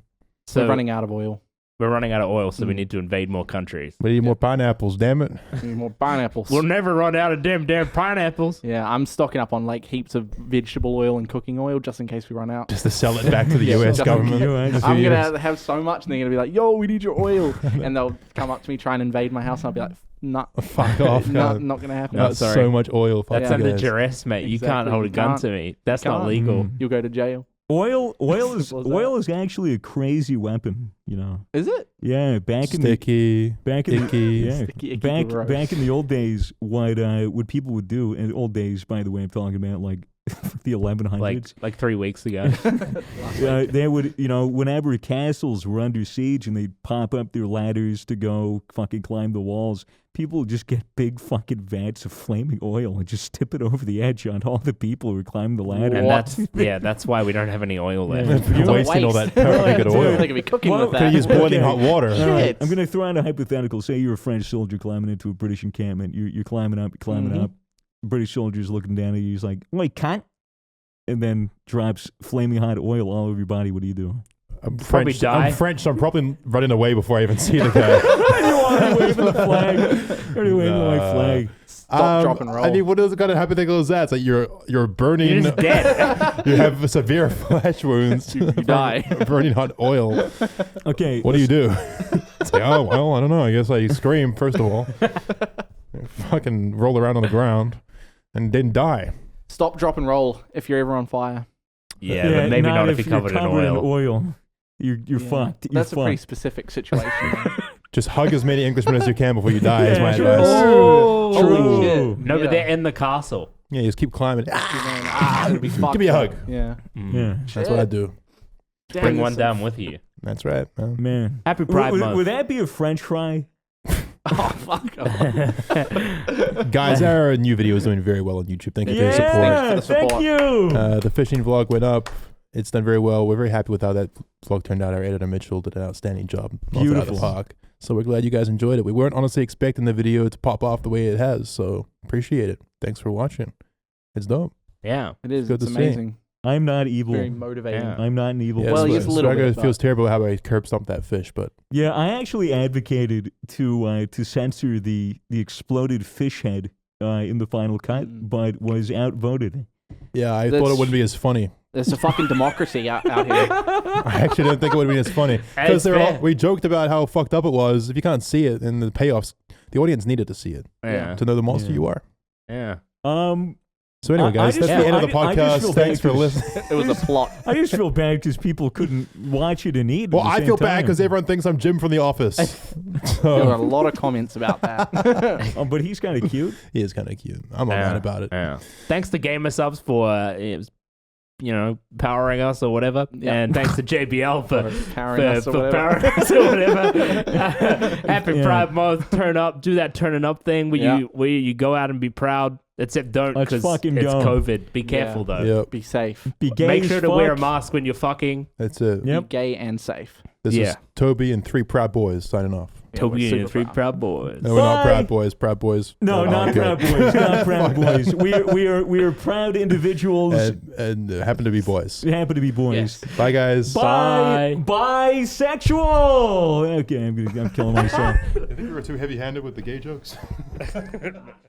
So We're running out of oil. we're running out of oil, so we Mm. need to invade more countries. We need more pineapples, damn it. We need more pineapples. We'll never run out of damn pineapples. Yeah, I'm stocking up on like heaps of vegetable oil and cooking oil just in case we run out. Just to sell it back to the Yeah, US just- government. US. in a few I'm years. gonna have so much, and they're gonna be like, "Yo, we need your oil," and they'll come up to me try and invade my house, and I'll be like, "Nah, Fuck off, not, God. not gonna happen. No, That's sorry. so much oil. Fuck That's you under guys. duress, mate. You can't Exactly. hold a You gun can't. to me. That's not can't. legal. Mm. You'll go to jail." Oil is Simple as that. oil is actually a crazy weapon. Is it? Yeah, back in Sticky. the icky. yeah, Sticky, icky, back gross. in the old days, what people would do in the old days, by the way, I'm talking about like the 1100s. Like 3 weeks ago. They would, whenever castles were under siege and they'd pop up their ladders to go fucking climb the walls, people would just get big fucking vats of flaming oil and just tip it over the edge on all the people who were climbing the ladder. And What? that's why we don't have any oil left. Yeah. You're It's a wasting all that waste. perfectly good Dude, oil. They could be cooking Well, with Could that. use boiling Okay. hot water. All right, Shit. I'm going to throw out a hypothetical. Say you're a French soldier climbing into a British encampment. You're climbing up, Mhm. up. British soldier's looking down at you. He's like, "Wait, cunt!" And then drops flaming hot oil all over your body. What do you do? I'm Probably French, die. I'm French, so I'm probably running away before I even see the guy. You already waving the flag. Already waving the white Nah. flag. Stop, drop, and roll. I mean, what is kind of hypothetical is that? It's like you're burning. You're just dead. You have severe flesh wounds. You die. Burning hot oil. Okay. What do you do? It's like, oh well, I don't know. I guess I scream first of all. Fucking roll around on the ground, and then die. Stop, drop, and roll if you're ever on fire. Yeah, but maybe not if you're covered in oil. oil. You're Yeah. fucked. You're That's a pretty fucked. specific situation. Just hug as many Englishmen as you can before you die. Is my Yeah, true. advice. Oh, True. holy shit. No, Yeah. but they're in the castle. Yeah, just keep climbing. It'll be fucked Give me a up. hug. Yeah. Mm. Yeah, That's what I do. Damn, Bring that's one so- down with you. That's right, man. man. Happy Pride Month. Would that be a French fry? Oh, fuck. Guys, our new video is doing very well on YouTube. Thank you for your support. Yeah, for the support. thank you. The fishing vlog went up. It's done very well. We're very happy with how that vlog turned out. Our editor Mitchell did an outstanding job. Knocked it out of Beautiful. the park. So we're glad you guys enjoyed it. We weren't honestly expecting the video to pop off the way it has. So appreciate it. Thanks for watching. It's dope. Yeah. It is. Good It's to see. amazing. I'm not evil. Very motivating. Yeah. I'm not an evil. Yeah, Well, person. just a little Swagger bit, feels but- terrible how I curb stomped that fish, but Yeah, I actually advocated to censor the exploded fish head in the final cut, but was outvoted. yeah, I That's- thought it wouldn't be as funny. There's a fucking democracy out here. I actually didn't think it would be as funny It's because fair. we joked about how fucked up it was. If you can't see it and the payoffs, the audience needed to see it Yeah. to know the monster Yeah. you are. Yeah. So anyway, guys, that's the end of the I just feel podcast. Thanks bad for 'cause- listening. It was a plot. I just feel bad because people couldn't watch it and eat. Well, at the I same feel bad time. because everyone thinks I'm Jim from The Office. There were a So, lot of comments about that. Oh, but he's kind of cute. he is kind of cute. I'm not mad about it. Yeah. Thanks to Gamer Subs for powering us or whatever, Yeah. and thanks to JBL for Powering us or whatever. powering us or whatever. Happy Yeah. Pride Month. Turn up. Do that turning up thing where you go out and be proud. Except don't, Let's because fucking it's go. COVID. Be careful though. Yep, Be safe. Be gay Make as sure to fuck. wear a mask when you're fucking. that's it. Yep. Be gay and safe. This Yeah. is Toby and 3 Proud Boys signing off. Yeah, we're Toby and super the 3 proud. Proud Boys. No, we're not Bye. Proud Boys. Proud Boys. No, Oh, not okay. proud boys. Not proud boys. We are proud individuals. And happen to be boys. We happen to be boys. Yes. Bye, guys. Bye. Bisexual. Okay, I'm killing myself. I think you were too heavy-handed with the gay jokes.